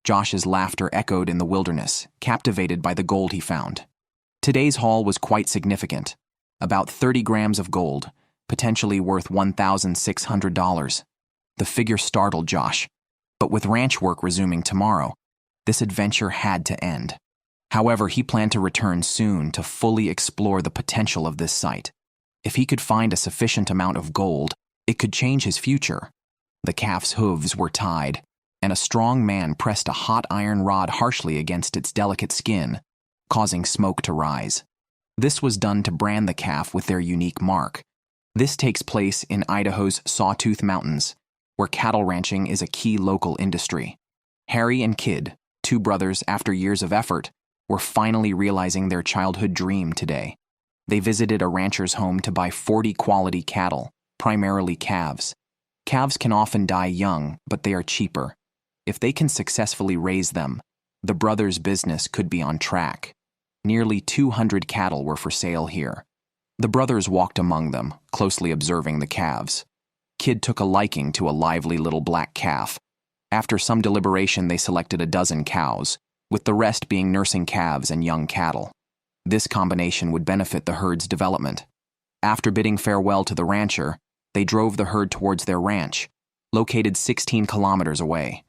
Josh's laughter echoed in the wilderness, captivated by the gold he found. Today's haul was quite significant. About 30 grams of gold, potentially worth $1,600. The figure startled Josh. But with ranch work resuming tomorrow, this adventure had to end. However, he planned to return soon to fully explore the potential of this site. If he could find a sufficient amount of gold, it could change his future. The calf's hooves were tied, and a strong man pressed a hot iron rod harshly against its delicate skin, causing smoke to rise. This was done to brand the calf with their unique mark. This takes place in Idaho's Sawtooth Mountains, where cattle ranching is a key local industry. Harry and Kid, two brothers after years of effort, were finally realizing their childhood dream today. They visited a rancher's home to buy 40 quality cattle, primarily calves. Calves can often die young, but they are cheaper. If they can successfully raise them, the brothers' business could be on track. Nearly 200 cattle were for sale here. The brothers walked among them, closely observing the calves. Kid took a liking to a lively little black calf. After some deliberation, they selected a dozen cows, with the rest being nursing calves and young cattle. This combination would benefit the herd's development. After bidding farewell to the rancher, they drove the herd towards their ranch, located 16 kilometers away.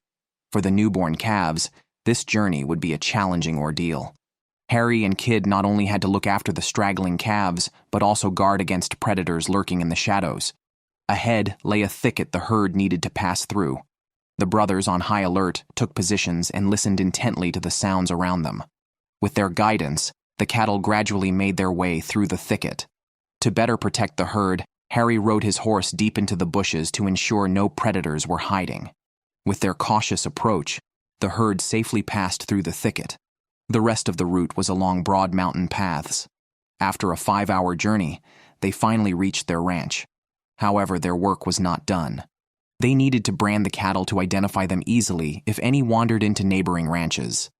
For the newborn calves, this journey would be a challenging ordeal. Harry and Kid not only had to look after the straggling calves, but also guard against predators lurking in the shadows. Ahead lay a thicket the herd needed to pass through. The brothers, on high alert, took positions and listened intently to the sounds around them. With their guidance, the cattle gradually made their way through the thicket. To better protect the herd, Harry rode his horse deep into the bushes to ensure no predators were hiding. With their cautious approach, the herd safely passed through the thicket. The rest of the route was along broad mountain paths. After a 5-hour journey, they finally reached their ranch. However, their work was not done. They needed to brand the cattle to identify them easily if any wandered into neighboring ranches.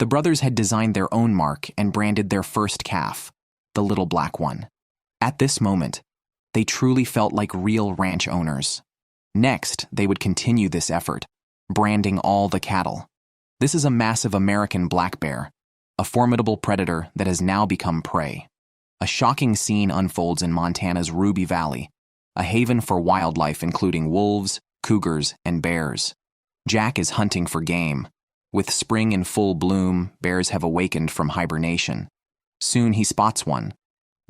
The brothers had designed their own mark and branded their first calf, the little black one. At this moment, they truly felt like real ranch owners. Next, they would continue this effort, branding all the cattle. This is a massive American black bear, a formidable predator that has now become prey. A shocking scene unfolds in Montana's Ruby Valley, a haven for wildlife including wolves, cougars, and bears. Jack is hunting for game. With spring in full bloom, bears have awakened from hibernation. Soon he spots one.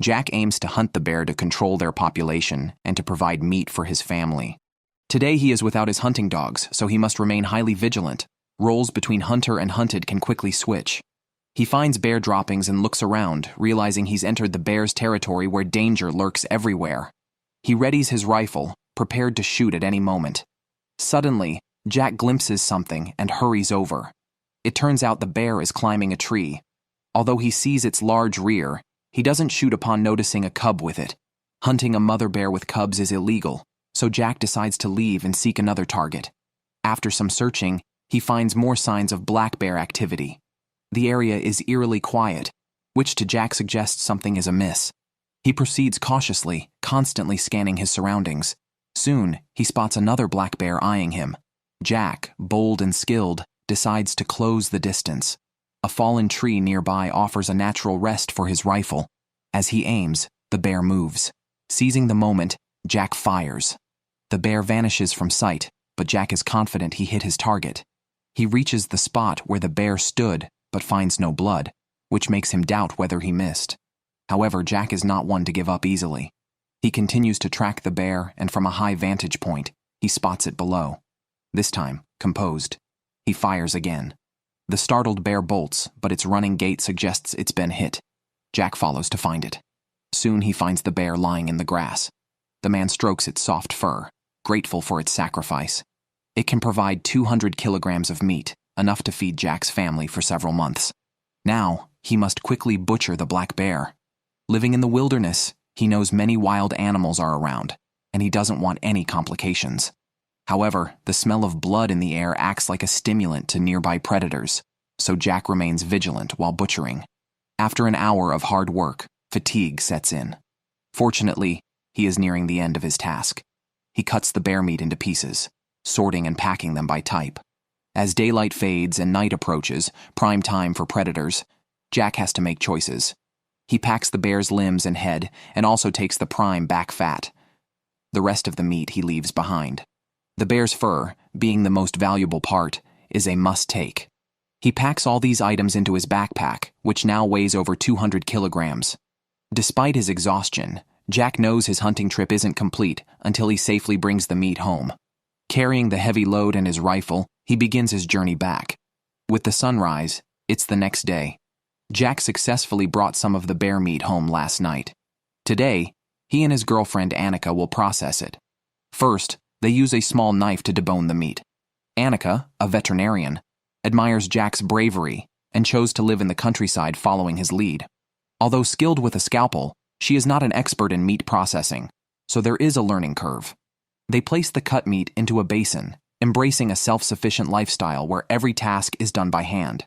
Jack aims to hunt the bear to control their population and to provide meat for his family. Today he is without his hunting dogs, so he must remain highly vigilant. Roles between hunter and hunted can quickly switch. He finds bear droppings and looks around, realizing he's entered the bear's territory where danger lurks everywhere. He readies his rifle, prepared to shoot at any moment. Suddenly, Jack glimpses something and hurries over. It turns out the bear is climbing a tree. Although he sees its large rear, he doesn't shoot upon noticing a cub with it. Hunting a mother bear with cubs is illegal, so Jack decides to leave and seek another target. After some searching, he finds more signs of black bear activity. The area is eerily quiet, which to Jack suggests something is amiss. He proceeds cautiously, constantly scanning his surroundings. Soon, he spots another black bear eyeing him. Jack, bold and skilled, decides to close the distance. A fallen tree nearby offers a natural rest for his rifle. As he aims, the bear moves. Seizing the moment, Jack fires. The bear vanishes from sight, but Jack is confident he hit his target. He reaches the spot where the bear stood, but finds no blood, which makes him doubt whether he missed. However, Jack is not one to give up easily. He continues to track the bear, and from a high vantage point, he spots it below. This time, composed, he fires again. The startled bear bolts, but its running gait suggests it's been hit. Jack follows to find it. Soon he finds the bear lying in the grass. The man strokes its soft fur, grateful for its sacrifice. It can provide 200 kilograms of meat, enough to feed Jack's family for several months. Now, he must quickly butcher the black bear. Living in the wilderness, he knows many wild animals are around, and he doesn't want any complications. However, the smell of blood in the air acts like a stimulant to nearby predators, so Jack remains vigilant while butchering. After an hour of hard work, fatigue sets in. Fortunately, he is nearing the end of his task. He cuts the bear meat into pieces, sorting and packing them by type. As daylight fades and night approaches, prime time for predators, Jack has to make choices. He packs the bear's limbs and head and also takes the prime back fat. The rest of the meat he leaves behind. The bear's fur, being the most valuable part, is a must-take. He packs all these items into his backpack, which now weighs over 200 kilograms. Despite his exhaustion, Jack knows his hunting trip isn't complete until he safely brings the meat home. Carrying the heavy load and his rifle, he begins his journey back. With the sunrise, it's the next day. Jack successfully brought some of the bear meat home last night. Today, he and his girlfriend Annika will process it. First, they use a small knife to debone the meat. Annika, a veterinarian, admires Jack's bravery and chose to live in the countryside following his lead. Although skilled with a scalpel, she is not an expert in meat processing, so there is a learning curve. They place the cut meat into a basin, embracing a self-sufficient lifestyle where every task is done by hand.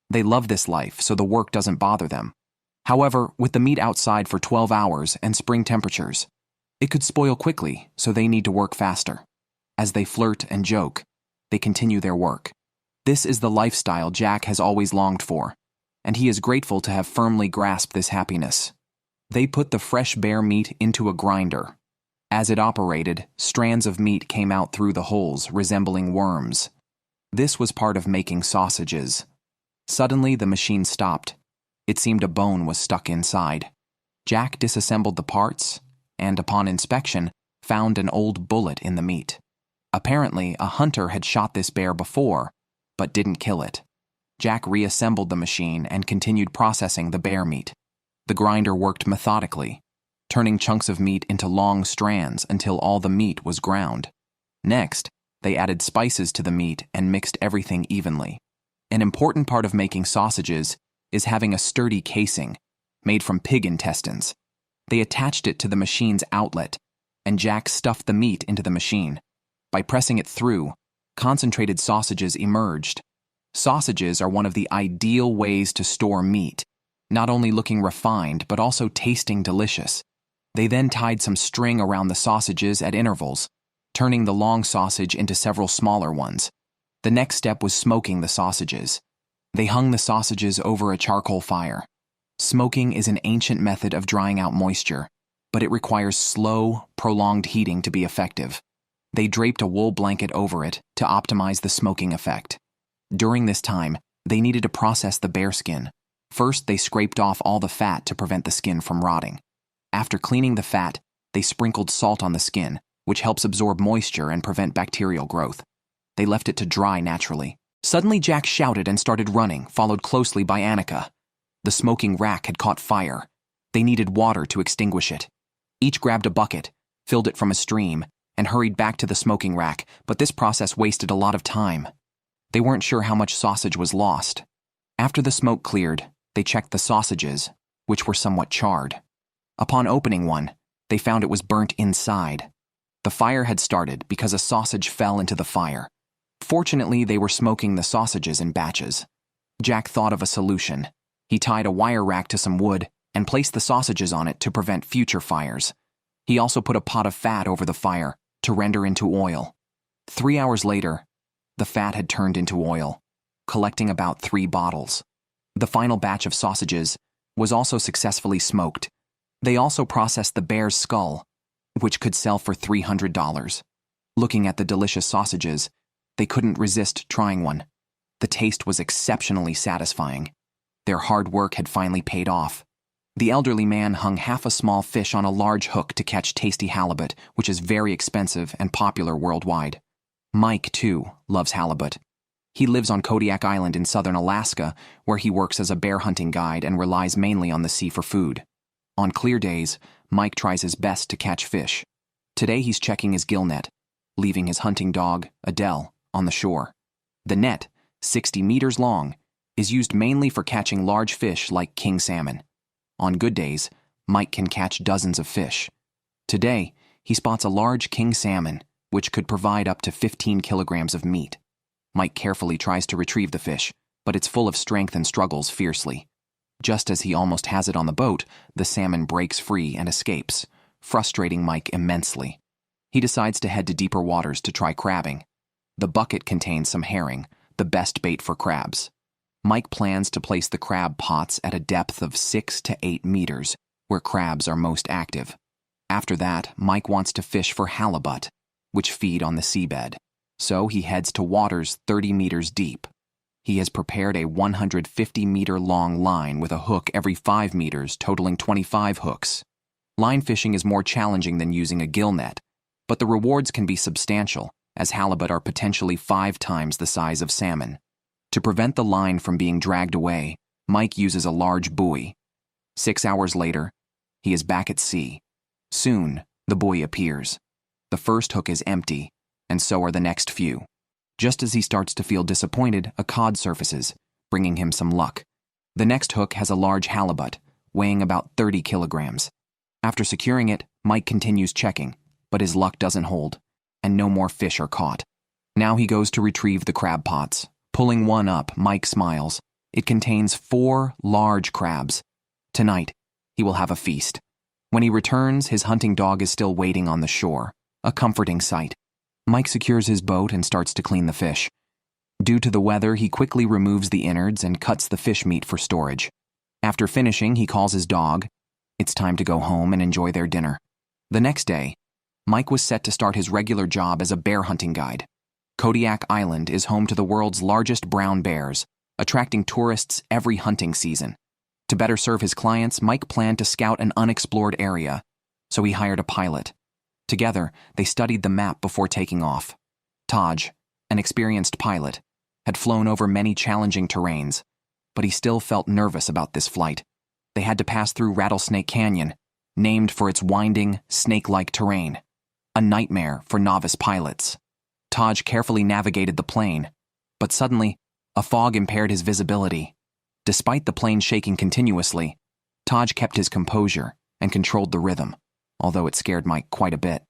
They love this life, so the work doesn't bother them. However, with the meat outside for 12 hours and spring temperatures, it could spoil quickly, so they need to work faster. As they flirt and joke, they continue their work. This is the lifestyle Jack has always longed for, and he is grateful to have firmly grasped this happiness. They put the fresh bear meat into a grinder. As it operated, strands of meat came out through the holes, resembling worms. This was part of making sausages. Suddenly, the machine stopped. It seemed a bone was stuck inside. Jack disassembled the parts, and upon inspection, found an old bullet in the meat. Apparently, a hunter had shot this bear before, but didn't kill it. Jack reassembled the machine and continued processing the bear meat. The grinder worked methodically, turning chunks of meat into long strands until all the meat was ground. Next, they added spices to the meat and mixed everything evenly. An important part of making sausages is having a sturdy casing, made from pig intestines. They attached it to the machine's outlet, and Jack stuffed the meat into the machine. By pressing it through, concentrated sausages emerged. Sausages are one of the ideal ways to store meat, not only looking refined but also tasting delicious. They then tied some string around the sausages at intervals, turning the long sausage into several smaller ones. The next step was smoking the sausages. They hung the sausages over a charcoal fire. Smoking is an ancient method of drying out moisture, but it requires slow, prolonged heating to be effective. They draped a wool blanket over it to optimize the smoking effect. During this time, they needed to process the bear skin. First, they scraped off all the fat to prevent the skin from rotting. After cleaning the fat, they sprinkled salt on the skin, which helps absorb moisture and prevent bacterial growth. They left it to dry naturally. Suddenly, Jack shouted and started running, followed closely by Annika. The smoking rack had caught fire. They needed water to extinguish it. Each grabbed a bucket, filled it from a stream, and hurried back to the smoking rack, but this process wasted a lot of time. They weren't sure how much sausage was lost. After the smoke cleared, they checked the sausages, which were somewhat charred. Upon opening one, they found it was burnt inside. The fire had started because a sausage fell into the fire. Fortunately, they were smoking the sausages in batches. Jack thought of a solution. He tied a wire rack to some wood and placed the sausages on it to prevent future fires. He also put a pot of fat over the fire to render into oil. 3 hours later, the fat had turned into oil, collecting about 3 bottles. The final batch of sausages was also successfully smoked. They also processed the bear's skull, which could sell for $300. Looking at the delicious sausages, they couldn't resist trying one. The taste was exceptionally satisfying. Their hard work had finally paid off. The elderly man hung half a small fish on a large hook to catch tasty halibut, which is very expensive and popular worldwide. Mike, too, loves halibut. He lives on Kodiak Island in southern Alaska, where he works as a bear hunting guide and relies mainly on the sea for food. On clear days, Mike tries his best to catch fish. Today he's checking his gill net, leaving his hunting dog, Adele, on the shore. The net, 60 meters long, is used mainly for catching large fish like king salmon. On good days, Mike can catch dozens of fish. Today, he spots a large king salmon, which could provide up to 15 kilograms of meat. Mike carefully tries to retrieve the fish, but it's full of strength and struggles fiercely. Just as he almost has it on the boat, the salmon breaks free and escapes, frustrating Mike immensely. He decides to head to deeper waters to try crabbing. The bucket contains some herring, the best bait for crabs. Mike plans to place the crab pots at a depth of 6 to 8 meters, where crabs are most active. After that, Mike wants to fish for halibut, which feed on the seabed. So he heads to waters 30 meters deep. He has prepared a 150-meter-long line with a hook every 5 meters, totaling 25 hooks. Line fishing is more challenging than using a gill net, but the rewards can be substantial, as halibut are potentially 5 times the size of salmon. To prevent the line from being dragged away, Mike uses a large buoy. 6 hours later, he is back at sea. Soon, the buoy appears. The first hook is empty, and so are the next few. Just as he starts to feel disappointed, a cod surfaces, bringing him some luck. The next hook has a large halibut, weighing about 30 kilograms. After securing it, Mike continues checking, but his luck doesn't hold, and no more fish are caught. Now he goes to retrieve the crab pots. Pulling one up, Mike smiles. It contains 4 large crabs. Tonight, he will have a feast. When he returns, his hunting dog is still waiting on the shore, a comforting sight. Mike secures his boat and starts to clean the fish. Due to the weather, he quickly removes the innards and cuts the fish meat for storage. After finishing, he calls his dog. It's time to go home and enjoy their dinner. The next day, Mike was set to start his regular job as a bear hunting guide. Kodiak Island is home to the world's largest brown bears, attracting tourists every hunting season. To better serve his clients, Mike planned to scout an unexplored area, so he hired a pilot. Together, they studied the map before taking off. Taj, an experienced pilot, had flown over many challenging terrains, but he still felt nervous about this flight. They had to pass through Rattlesnake Canyon, named for its winding, snake-like terrain, a nightmare for novice pilots. Taj carefully navigated the plane, but suddenly, a fog impaired his visibility. Despite the plane shaking continuously, Taj kept his composure and controlled the rhythm, although it scared Mike quite a bit.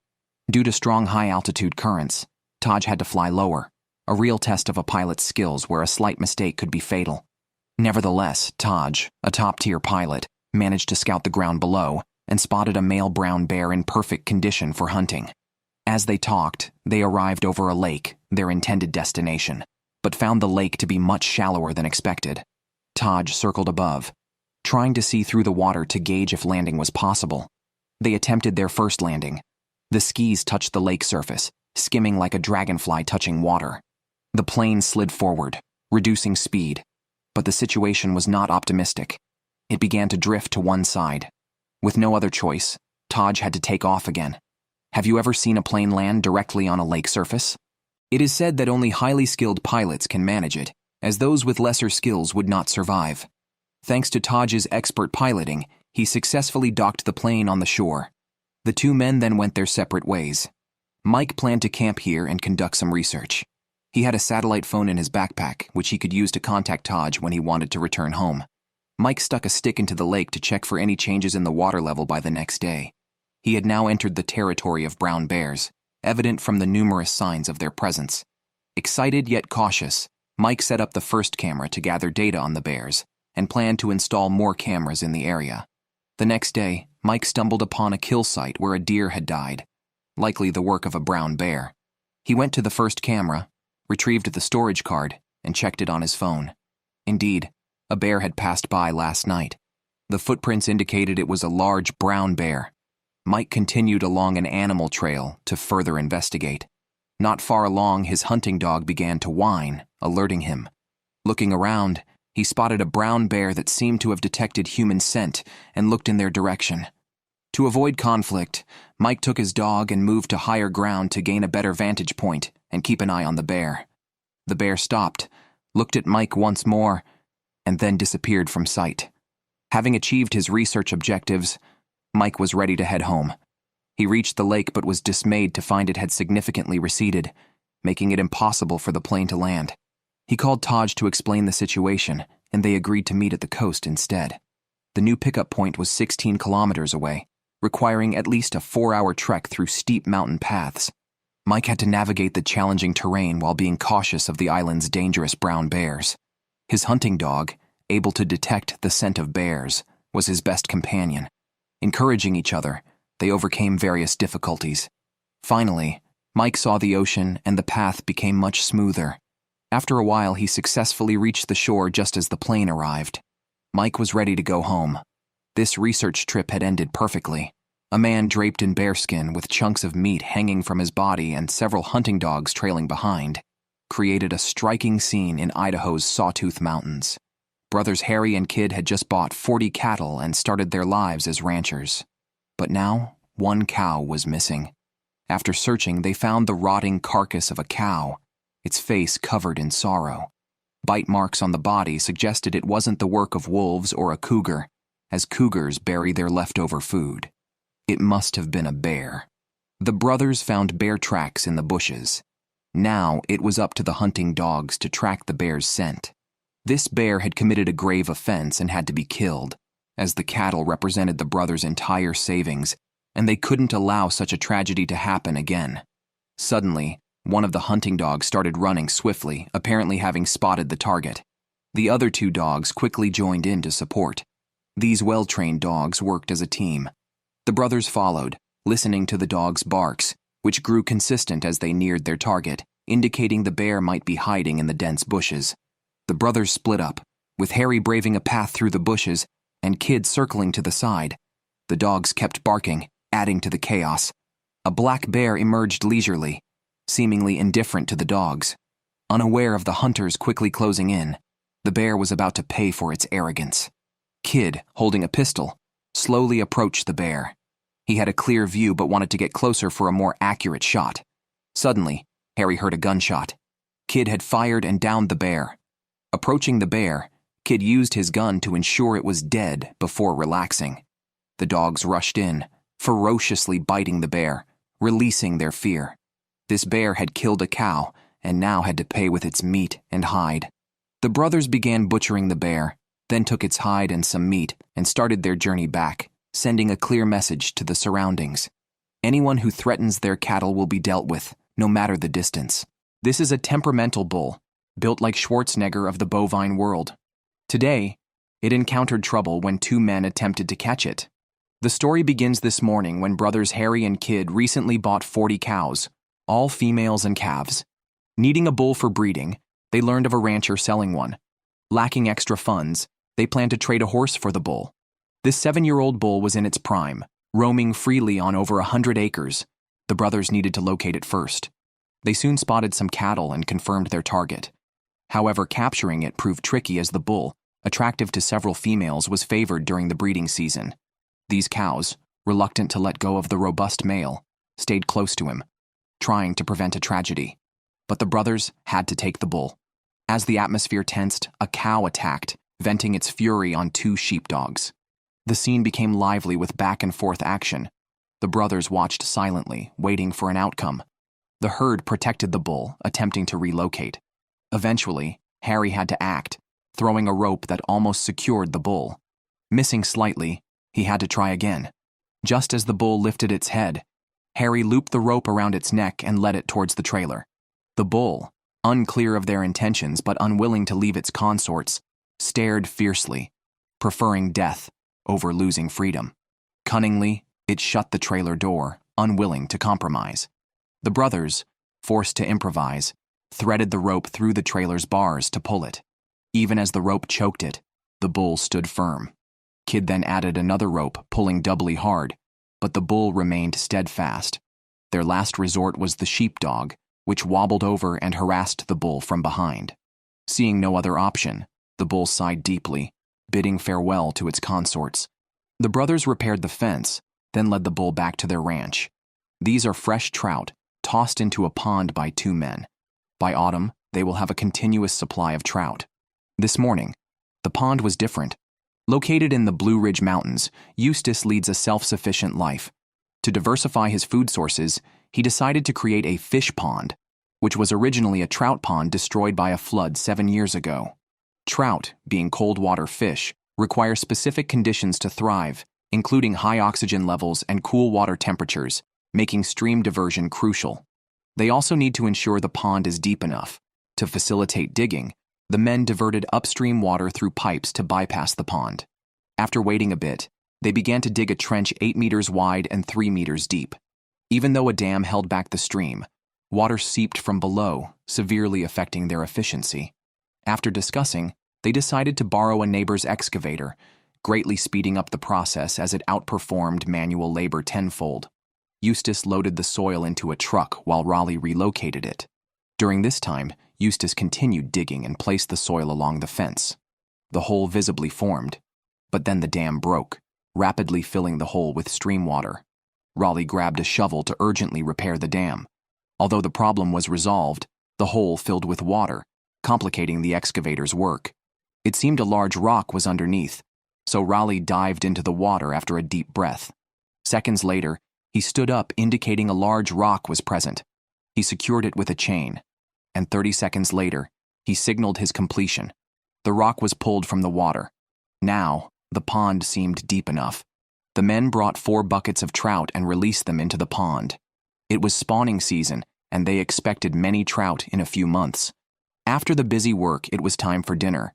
Due to strong high-altitude currents, Taj had to fly lower, a real test of a pilot's skills where a slight mistake could be fatal. Nevertheless, Taj, a top-tier pilot, managed to scout the ground below and spotted a male brown bear in perfect condition for hunting. As they talked, they arrived over a lake, their intended destination, but found the lake to be much shallower than expected. Taj circled above, trying to see through the water to gauge if landing was possible. They attempted their first landing. The skis touched the lake surface, skimming like a dragonfly touching water. The plane slid forward, reducing speed, but the situation was not optimistic. It began to drift to one side. With no other choice, Taj had to take off again. Have you ever seen a plane land directly on a lake surface? It is said that only highly skilled pilots can manage it, as those with lesser skills would not survive. Thanks to Taj's expert piloting, he successfully docked the plane on the shore. The two men then went their separate ways. Mike planned to camp here and conduct some research. He had a satellite phone in his backpack, which he could use to contact Taj when he wanted to return home. Mike stuck a stick into the lake to check for any changes in the water level by the next day. He had now entered the territory of brown bears, evident from the numerous signs of their presence. Excited yet cautious, Mike set up the first camera to gather data on the bears and planned to install more cameras in the area. The next day, Mike stumbled upon a kill site where a deer had died, likely the work of a brown bear. He went to the first camera, retrieved the storage card, and checked it on his phone. Indeed, a bear had passed by last night. The footprints indicated it was a large brown bear. Mike continued along an animal trail to further investigate. Not far along, his hunting dog began to whine, alerting him. Looking around, he spotted a brown bear that seemed to have detected human scent and looked in their direction. To avoid conflict, Mike took his dog and moved to higher ground to gain a better vantage point and keep an eye on the bear. The bear stopped, looked at Mike once more, and then disappeared from sight. Having achieved his research objectives, Mike was ready to head home. He reached the lake but was dismayed to find it had significantly receded, making it impossible for the plane to land. He called Taj to explain the situation, and they agreed to meet at the coast instead. The new pickup point was 16 kilometers away, requiring at least a 4-hour trek through steep mountain paths. Mike had to navigate the challenging terrain while being cautious of the island's dangerous brown bears. His hunting dog, able to detect the scent of bears, was his best companion. Encouraging each other, they overcame various difficulties. Finally, Mike saw the ocean and the path became much smoother. After a while, he successfully reached the shore just as the plane arrived. Mike was ready to go home. This research trip had ended perfectly. A man draped in bearskin with chunks of meat hanging from his body and several hunting dogs trailing behind created a striking scene in Idaho's Sawtooth Mountains. Brothers Harry and Kid had just bought 40 cattle and started their lives as ranchers. But now, one cow was missing. After searching, they found the rotting carcass of a cow, its face covered in sorrow. Bite marks on the body suggested it wasn't the work of wolves or a cougar, as cougars bury their leftover food. It must have been a bear. The brothers found bear tracks in the bushes. Now it was up to the hunting dogs to track the bear's scent. This bear had committed a grave offense and had to be killed, as the cattle represented the brothers' entire savings, and they couldn't allow such a tragedy to happen again. Suddenly, one of the hunting dogs started running swiftly, apparently having spotted the target. The other 2 dogs quickly joined in to support. These well-trained dogs worked as a team. The brothers followed, listening to the dogs' barks, which grew consistent as they neared their target, indicating the bear might be hiding in the dense bushes. The brothers split up, with Harry braving a path through the bushes and Kid circling to the side. The dogs kept barking, adding to the chaos. A black bear emerged leisurely, seemingly indifferent to the dogs. Unaware of the hunters quickly closing in, the bear was about to pay for its arrogance. Kid, holding a pistol, slowly approached the bear. He had a clear view but wanted to get closer for a more accurate shot. Suddenly, Harry heard a gunshot. Kid had fired and downed the bear. Approaching the bear, Kid used his gun to ensure it was dead before relaxing. The dogs rushed in, ferociously biting the bear, releasing their fear. This bear had killed a cow and now had to pay with its meat and hide. The brothers began butchering the bear, then took its hide and some meat and started their journey back, sending a clear message to the surroundings. Anyone who threatens their cattle will be dealt with, no matter the distance. This is a temperamental bull, built like Schwarzenegger of the bovine world. Today, it encountered trouble when 2 men attempted to catch it. The story begins this morning when brothers Harry and Kid recently bought 40 cows, all females and calves. Needing a bull for breeding, they learned of a rancher selling one. Lacking extra funds, they planned to trade a horse for the bull. This 7-year-old bull was in its prime, roaming freely on over 100 acres. The brothers needed to locate it first. They soon spotted some cattle and confirmed their target. However, capturing it proved tricky as the bull, attractive to several females, was favored during the breeding season. These cows, reluctant to let go of the robust male, stayed close to him, trying to prevent a tragedy. But the brothers had to take the bull. As the atmosphere tensed, a cow attacked, venting its fury on 2 sheepdogs. The scene became lively with back-and-forth action. The brothers watched silently, waiting for an outcome. The herd protected the bull, attempting to relocate. Eventually, Harry had to act, throwing a rope that almost secured the bull. Missing slightly, he had to try again. Just as the bull lifted its head, Harry looped the rope around its neck and led it towards the trailer. The bull, unclear of their intentions but unwilling to leave its consorts, stared fiercely, preferring death over losing freedom. Cunningly, it shut the trailer door, unwilling to compromise. The brothers, forced to improvise, threaded the rope through the trailer's bars to pull it. Even as the rope choked it, the bull stood firm. Kid then added another rope, pulling doubly hard, but the bull remained steadfast. Their last resort was the sheepdog, which wobbled over and harassed the bull from behind. Seeing no other option, the bull sighed deeply, bidding farewell to its consorts. The brothers repaired the fence, then led the bull back to their ranch. These are fresh trout, tossed into a pond by 2 men. By autumn, they will have a continuous supply of trout. This morning, the pond was different. Located in the Blue Ridge Mountains, Eustace leads a self-sufficient life. To diversify his food sources, he decided to create a fish pond, which was originally a trout pond destroyed by a flood 7 years ago. Trout, being cold-water fish, require specific conditions to thrive, including high oxygen levels and cool water temperatures, making stream diversion crucial. They also need to ensure the pond is deep enough. To facilitate digging, the men diverted upstream water through pipes to bypass the pond. After waiting a bit, they began to dig a trench 8 meters wide and 3 meters deep. Even though a dam held back the stream, water seeped from below, severely affecting their efficiency. After discussing, they decided to borrow a neighbor's excavator, greatly speeding up the process as it outperformed manual labor tenfold. Eustace loaded the soil into a truck while Raleigh relocated it. During this time, Eustace continued digging and placed the soil along the fence. The hole visibly formed, but then the dam broke, rapidly filling the hole with stream water. Raleigh grabbed a shovel to urgently repair the dam. Although the problem was resolved, the hole filled with water, complicating the excavator's work. It seemed a large rock was underneath, so Raleigh dived into the water after a deep breath. Seconds later, he stood up, indicating a large rock was present. He secured it with a chain, and 30 seconds later, he signaled his completion. The rock was pulled from the water. Now, the pond seemed deep enough. The men brought 4 buckets of trout and released them into the pond. It was spawning season, and they expected many trout in a few months. After the busy work, it was time for dinner.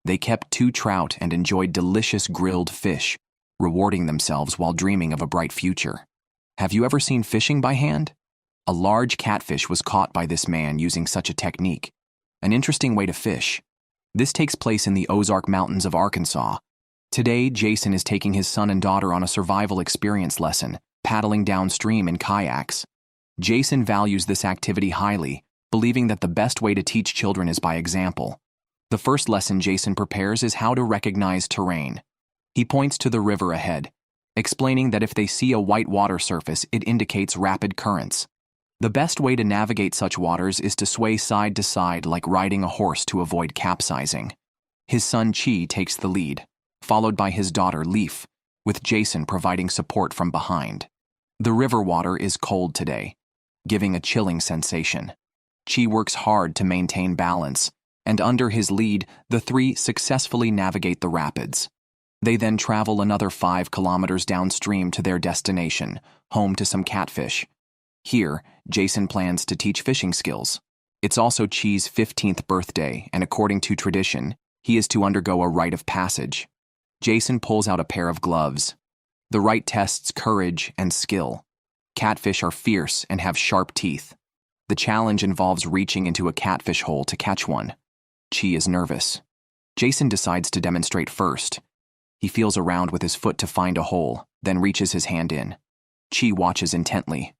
They kept 2 trout and enjoyed delicious grilled fish, rewarding themselves while dreaming of a bright future. Have you ever seen fishing by hand? A large catfish was caught by this man using such a technique. An interesting way to fish. This takes place in the Ozark Mountains of Arkansas. Today, Jason is taking his son and daughter on a survival experience lesson, paddling downstream in kayaks. Jason values this activity highly, believing that the best way to teach children is by example. The first lesson Jason prepares is how to recognize terrain. He points to the river ahead, explaining that if they see a white water surface, it indicates rapid currents. The best way to navigate such waters is to sway side to side like riding a horse to avoid capsizing. His son Chi takes the lead, followed by his daughter Leaf, with Jason providing support from behind. The river water is cold today, giving a chilling sensation. Chi works hard to maintain balance, and under his lead, the 3 successfully navigate the rapids. They then travel another 5 kilometers downstream to their destination, home to some catfish. Here, Jason plans to teach fishing skills. It's also Chi's 15th birthday, and according to tradition, he is to undergo a rite of passage. Jason pulls out a pair of gloves. The rite tests courage and skill. Catfish are fierce and have sharp teeth. The challenge involves reaching into a catfish hole to catch one. Chi is nervous. Jason decides to demonstrate first. He feels around with his foot to find a hole, then reaches his hand in. Chi watches intently.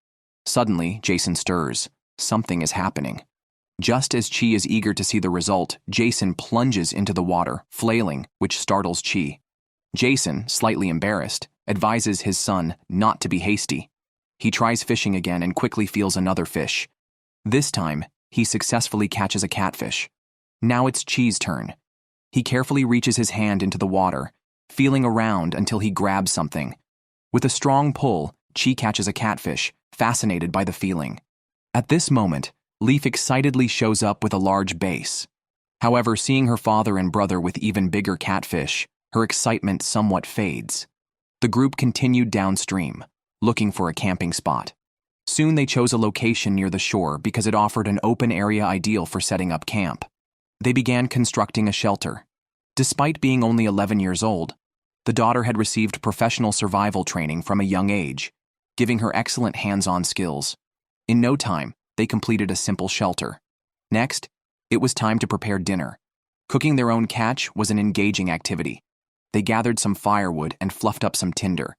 Suddenly, Jason stirs. Something is happening. Just as Chi is eager to see the result, Jason plunges into the water, flailing, which startles Chi. Jason, slightly embarrassed, advises his son not to be hasty. He tries fishing again and quickly feels another fish. This time, he successfully catches a catfish. Now it's Chi's turn. He carefully reaches his hand into the water, feeling around until he grabs something. With a strong pull, Chi catches a catfish, fascinated by the feeling. At this moment, Leaf excitedly shows up with a large base. However, seeing her father and brother with even bigger catfish, her excitement somewhat fades. The group continued downstream, looking for a camping spot. Soon they chose a location near the shore because it offered an open area ideal for setting up camp. They began constructing a shelter. Despite being only 11 years old, the daughter had received professional survival training from a young age, giving her excellent hands-on skills. In no time, they completed a simple shelter. Next, it was time to prepare dinner. Cooking their own catch was an engaging activity. They gathered some firewood and fluffed up some tinder.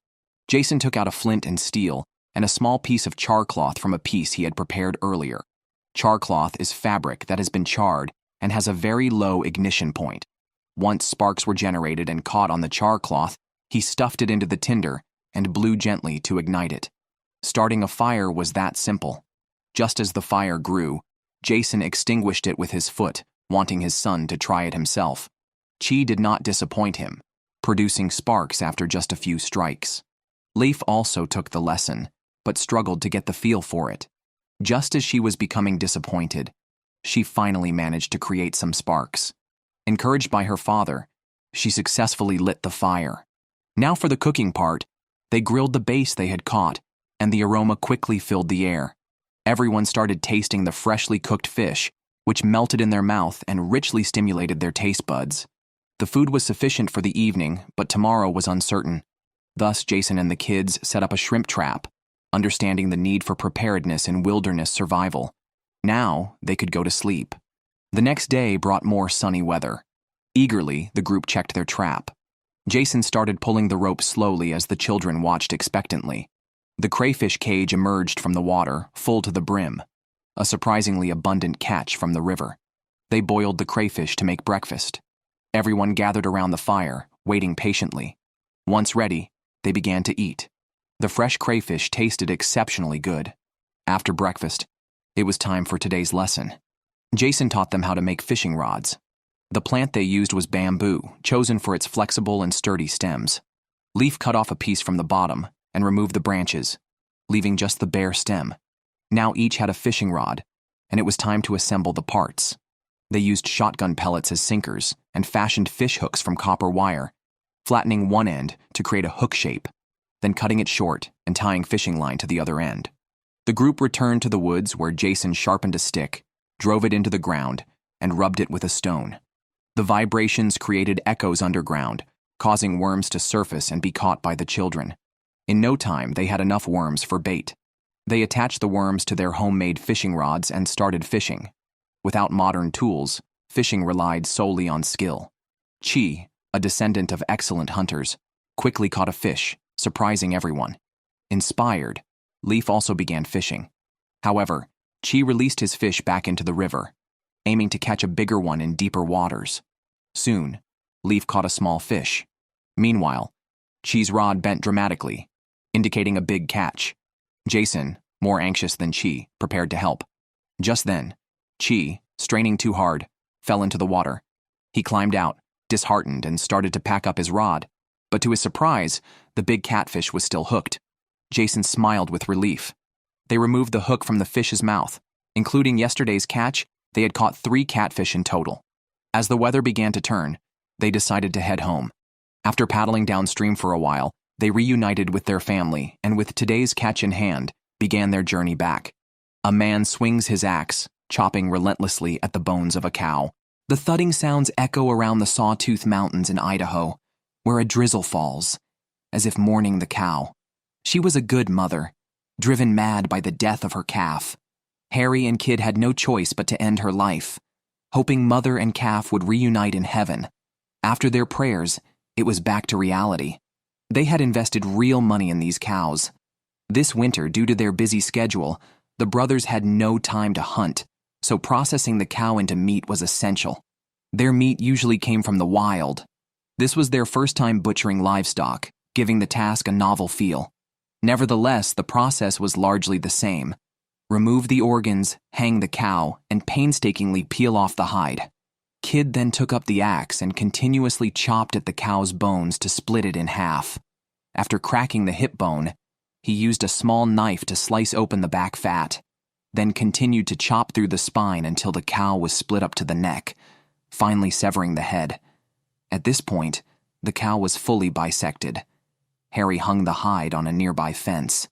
Jason took out a flint and steel and a small piece of char cloth from a piece he had prepared earlier. Char cloth is fabric that has been charred and has a very low ignition point. Once sparks were generated and caught on the char cloth, he stuffed it into the tinder and blew gently to ignite it. Starting a fire was that simple. Just as the fire grew, Jason extinguished it with his foot, wanting his son to try it himself. Chi did not disappoint him. producing sparks after just a few strikes. Leif also took the lesson, but struggled to get the feel for it. Just as she was becoming disappointed, she finally managed to create some sparks. Encouraged by her father, she successfully lit the fire. Now for the cooking part, they grilled the bass they had caught, and the aroma quickly filled the air. Everyone started tasting the freshly cooked fish, which melted in their mouth and richly stimulated their taste buds. The food was sufficient for the evening, but tomorrow was uncertain. Thus, Jason and the kids set up a shrimp trap, understanding the need for preparedness in wilderness survival. Now, they could go to sleep. The next day brought more sunny weather. Eagerly, the group checked their trap. Jason started pulling the rope slowly as the children watched expectantly. The crayfish cage emerged from the water, full to the brim, a surprisingly abundant catch from the river. They boiled the crayfish to make breakfast. Everyone gathered around the fire, waiting patiently. Once ready, they began to eat. The fresh crayfish tasted exceptionally good. After breakfast, it was time for today's lesson. Jason taught them how to make fishing rods. The plant they used was bamboo, chosen for its flexible and sturdy stems. Leif cut off a piece from the bottom and removed the branches, leaving just the bare stem. Now each had a fishing rod, and it was time to assemble the parts. They used shotgun pellets as sinkers and fashioned fish hooks from copper wire, flattening one end to create a hook shape, then cutting it short and tying fishing line to the other end. The group returned to the woods where Jason sharpened a stick, drove it into the ground, and rubbed it with a stone. The vibrations created echoes underground, causing worms to surface and be caught by the children. In no time, they had enough worms for bait. They attached the worms to their homemade fishing rods and started fishing. Without modern tools, fishing relied solely on skill. Chi, a descendant of excellent hunters, quickly caught a fish, surprising everyone. Inspired, Leif also began fishing. However, Chi released his fish back into the river, aiming to catch a bigger one in deeper waters. Soon, Leif caught a small fish. Meanwhile, Chi's rod bent dramatically, indicating a big catch. Jason, more anxious than Chi, prepared to help. Just then, Chi, straining too hard, fell into the water. He climbed out, disheartened, and started to pack up his rod. But to his surprise, the big catfish was still hooked. Jason smiled with relief. They removed the hook from the fish's mouth. Including yesterday's catch, they had caught 3 catfish in total. As the weather began to turn, they decided to head home. After paddling downstream for a while, they reunited with their family and with today's catch in hand, began their journey back. A man swings his axe, chopping relentlessly at the bones of a cow. The thudding sounds echo around the Sawtooth Mountains in Idaho, where a drizzle falls, as if mourning the cow. She was a good mother, driven mad by the death of her calf. Harry and Kid had no choice but to end her life, hoping mother and calf would reunite in heaven. After their prayers, it was back to reality. They had invested real money in these cows. This winter, due to their busy schedule, the brothers had no time to hunt, so processing the cow into meat was essential. Their meat usually came from the wild. This was their first time butchering livestock, giving the task a novel feel. Nevertheless, the process was largely the same. Remove the organs, hang the cow, and painstakingly peel off the hide. Kid then took up the axe and continuously chopped at the cow's bones to split it in half. After cracking the hip bone, he used a small knife to slice open the back fat, then continued to chop through the spine until the cow was split up to the neck, finally severing the head. At this point, the cow was fully bisected. Harry hung the hide on a nearby fence.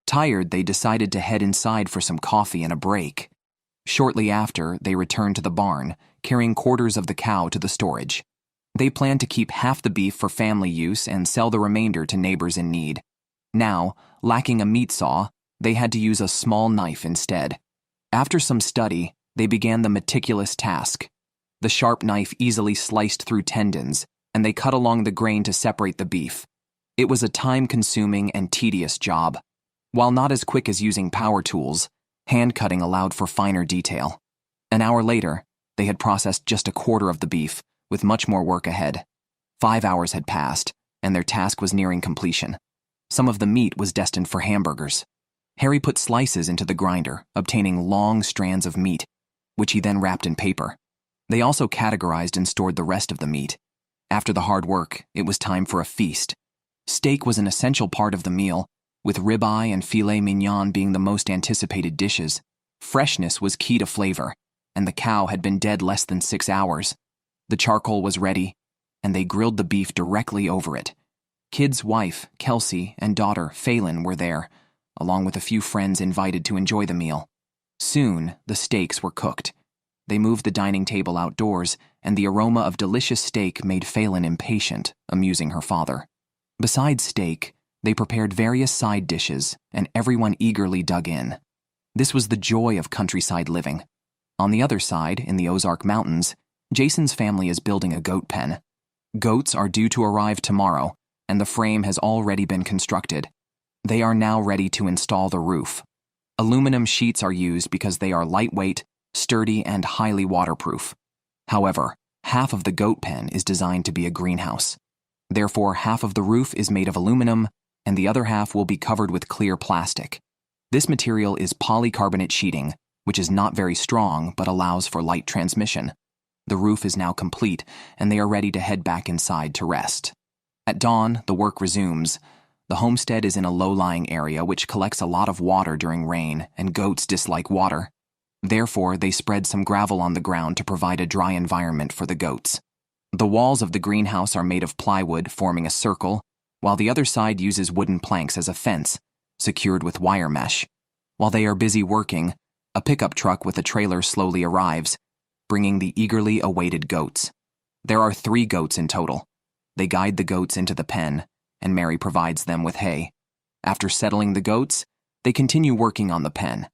Tired, they decided to head inside for some coffee and a break. Shortly after, they returned to the barn, carrying quarters of the cow to the storage. They planned to keep half the beef for family use and sell the remainder to neighbors in need. Now, lacking a meat saw, they had to use a small knife instead. After some study, they began the meticulous task. The sharp knife easily sliced through tendons, and they cut along the grain to separate the beef. It was a time-consuming and tedious job. While not as quick as using power tools, hand cutting allowed for finer detail. An hour later, they had processed just a quarter of the beef, with much more work ahead. 5 hours had passed, and their task was nearing completion. Some of the meat was destined for hamburgers. Harry put slices into the grinder, obtaining long strands of meat, which he then wrapped in paper. They also categorized and stored the rest of the meat. After the hard work, it was time for a feast. Steak was an essential part of the meal, with ribeye and filet mignon being the most anticipated dishes. Freshness was key to flavor, and the cow had been dead less than 6 hours. The charcoal was ready, and they grilled the beef directly over it. Kid's wife, Kelsey, and daughter, Phelan, were there, along with a few friends invited to enjoy the meal. Soon, the steaks were cooked. They moved the dining table outdoors, and the aroma of delicious steak made Phelan impatient, amusing her father. Besides steak, they prepared various side dishes, and everyone eagerly dug in. This was the joy of countryside living. On the other side, in the Ozark Mountains, Jason's family is building a goat pen. Goats are due to arrive tomorrow, and the frame has already been constructed. They are now ready to install the roof. Aluminum sheets are used because they are lightweight, sturdy, and highly waterproof. However, half of the goat pen is designed to be a greenhouse. Therefore, half of the roof is made of aluminum, and the other half will be covered with clear plastic. This material is polycarbonate sheeting, which is not very strong but allows for light transmission. The roof is now complete, and they are ready to head back inside to rest. At dawn, the work resumes. The homestead is in a low-lying area which collects a lot of water during rain, and goats dislike water. Therefore, they spread some gravel on the ground to provide a dry environment for the goats. The walls of the greenhouse are made of plywood, forming a circle, while the other side uses wooden planks as a fence, secured with wire mesh. While they are busy working, a pickup truck with a trailer slowly arrives, bringing the eagerly awaited goats. There are 3 goats in total. They guide the goats into the pen, and Mary provides them with hay. After settling the goats, they continue working on the pen.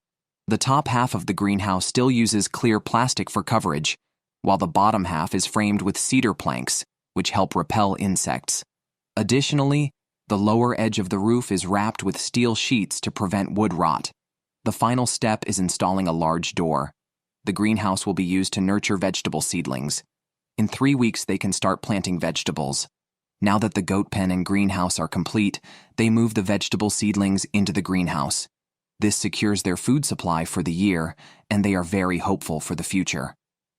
The top half of the greenhouse still uses clear plastic for coverage, while the bottom half is framed with cedar planks, which help repel insects. Additionally, the lower edge of the roof is wrapped with steel sheets to prevent wood rot. The final step is installing a large door. The greenhouse will be used to nurture vegetable seedlings. In 3 weeks, they can start planting vegetables. Now that the goat pen and greenhouse are complete, they move the vegetable seedlings into the greenhouse. This secures their food supply for the year, and they are very hopeful for the future.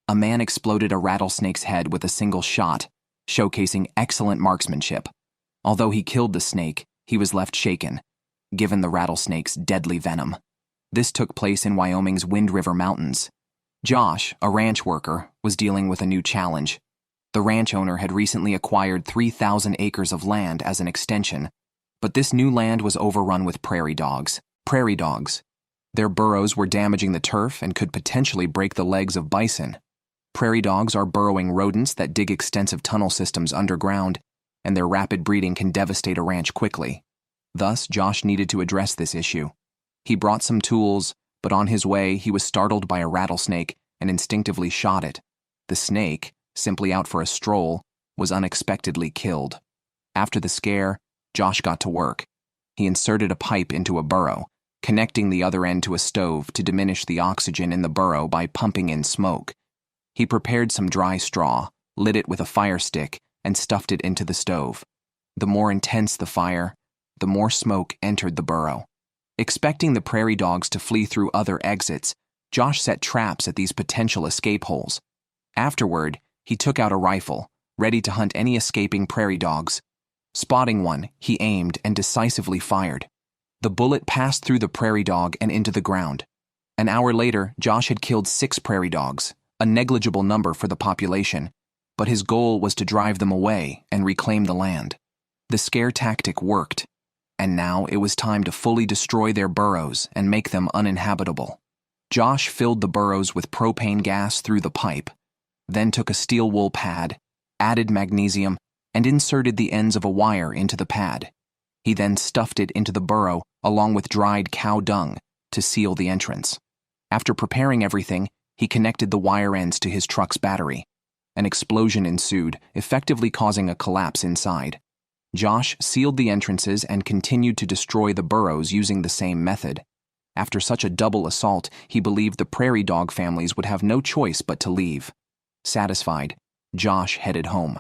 A man exploded a rattlesnake's head with a single shot, showcasing excellent marksmanship. Although he killed the snake, he was left shaken, given the rattlesnake's deadly venom. This took place in Wyoming's Wind River Mountains. Josh, a ranch worker, was dealing with a new challenge. The ranch owner had recently acquired 3,000 acres of land as an extension, but this new land was overrun with prairie dogs. Their burrows were damaging the turf and could potentially break the legs of bison. Prairie dogs are burrowing rodents that dig extensive tunnel systems underground, and their rapid breeding can devastate a ranch quickly. Thus, Josh needed to address this issue. He brought some tools, but on his way, he was startled by a rattlesnake and instinctively shot it. The snake, simply out for a stroll, was unexpectedly killed. After the scare, Josh got to work. He inserted a pipe into a burrow, connecting the other end to a stove to diminish the oxygen in the burrow by pumping in smoke. He prepared some dry straw, lit it with a fire stick, and stuffed it into the stove. The more intense the fire, the more smoke entered the burrow. Expecting the prairie dogs to flee through other exits, Josh set traps at these potential escape holes. Afterward, he took out a rifle, ready to hunt any escaping prairie dogs. Spotting one, he aimed and decisively fired. The bullet passed through the prairie dog and into the ground. An hour later, Josh had killed 6 prairie dogs, a negligible number for the population, but his goal was to drive them away and reclaim the land. The scare tactic worked, and now it was time to fully destroy their burrows and make them uninhabitable. Josh filled the burrows with propane gas through the pipe, then took a steel wool pad, added magnesium, and inserted the ends of a wire into the pad. He then stuffed it into the burrow along with dried cow dung to seal the entrance. After preparing everything, he connected the wire ends to his truck's battery. An explosion ensued, effectively causing a collapse inside. Josh sealed the entrances and continued to destroy the burrows using the same method. After such a double assault, he believed the prairie dog families would have no choice but to leave. Satisfied, Josh headed home.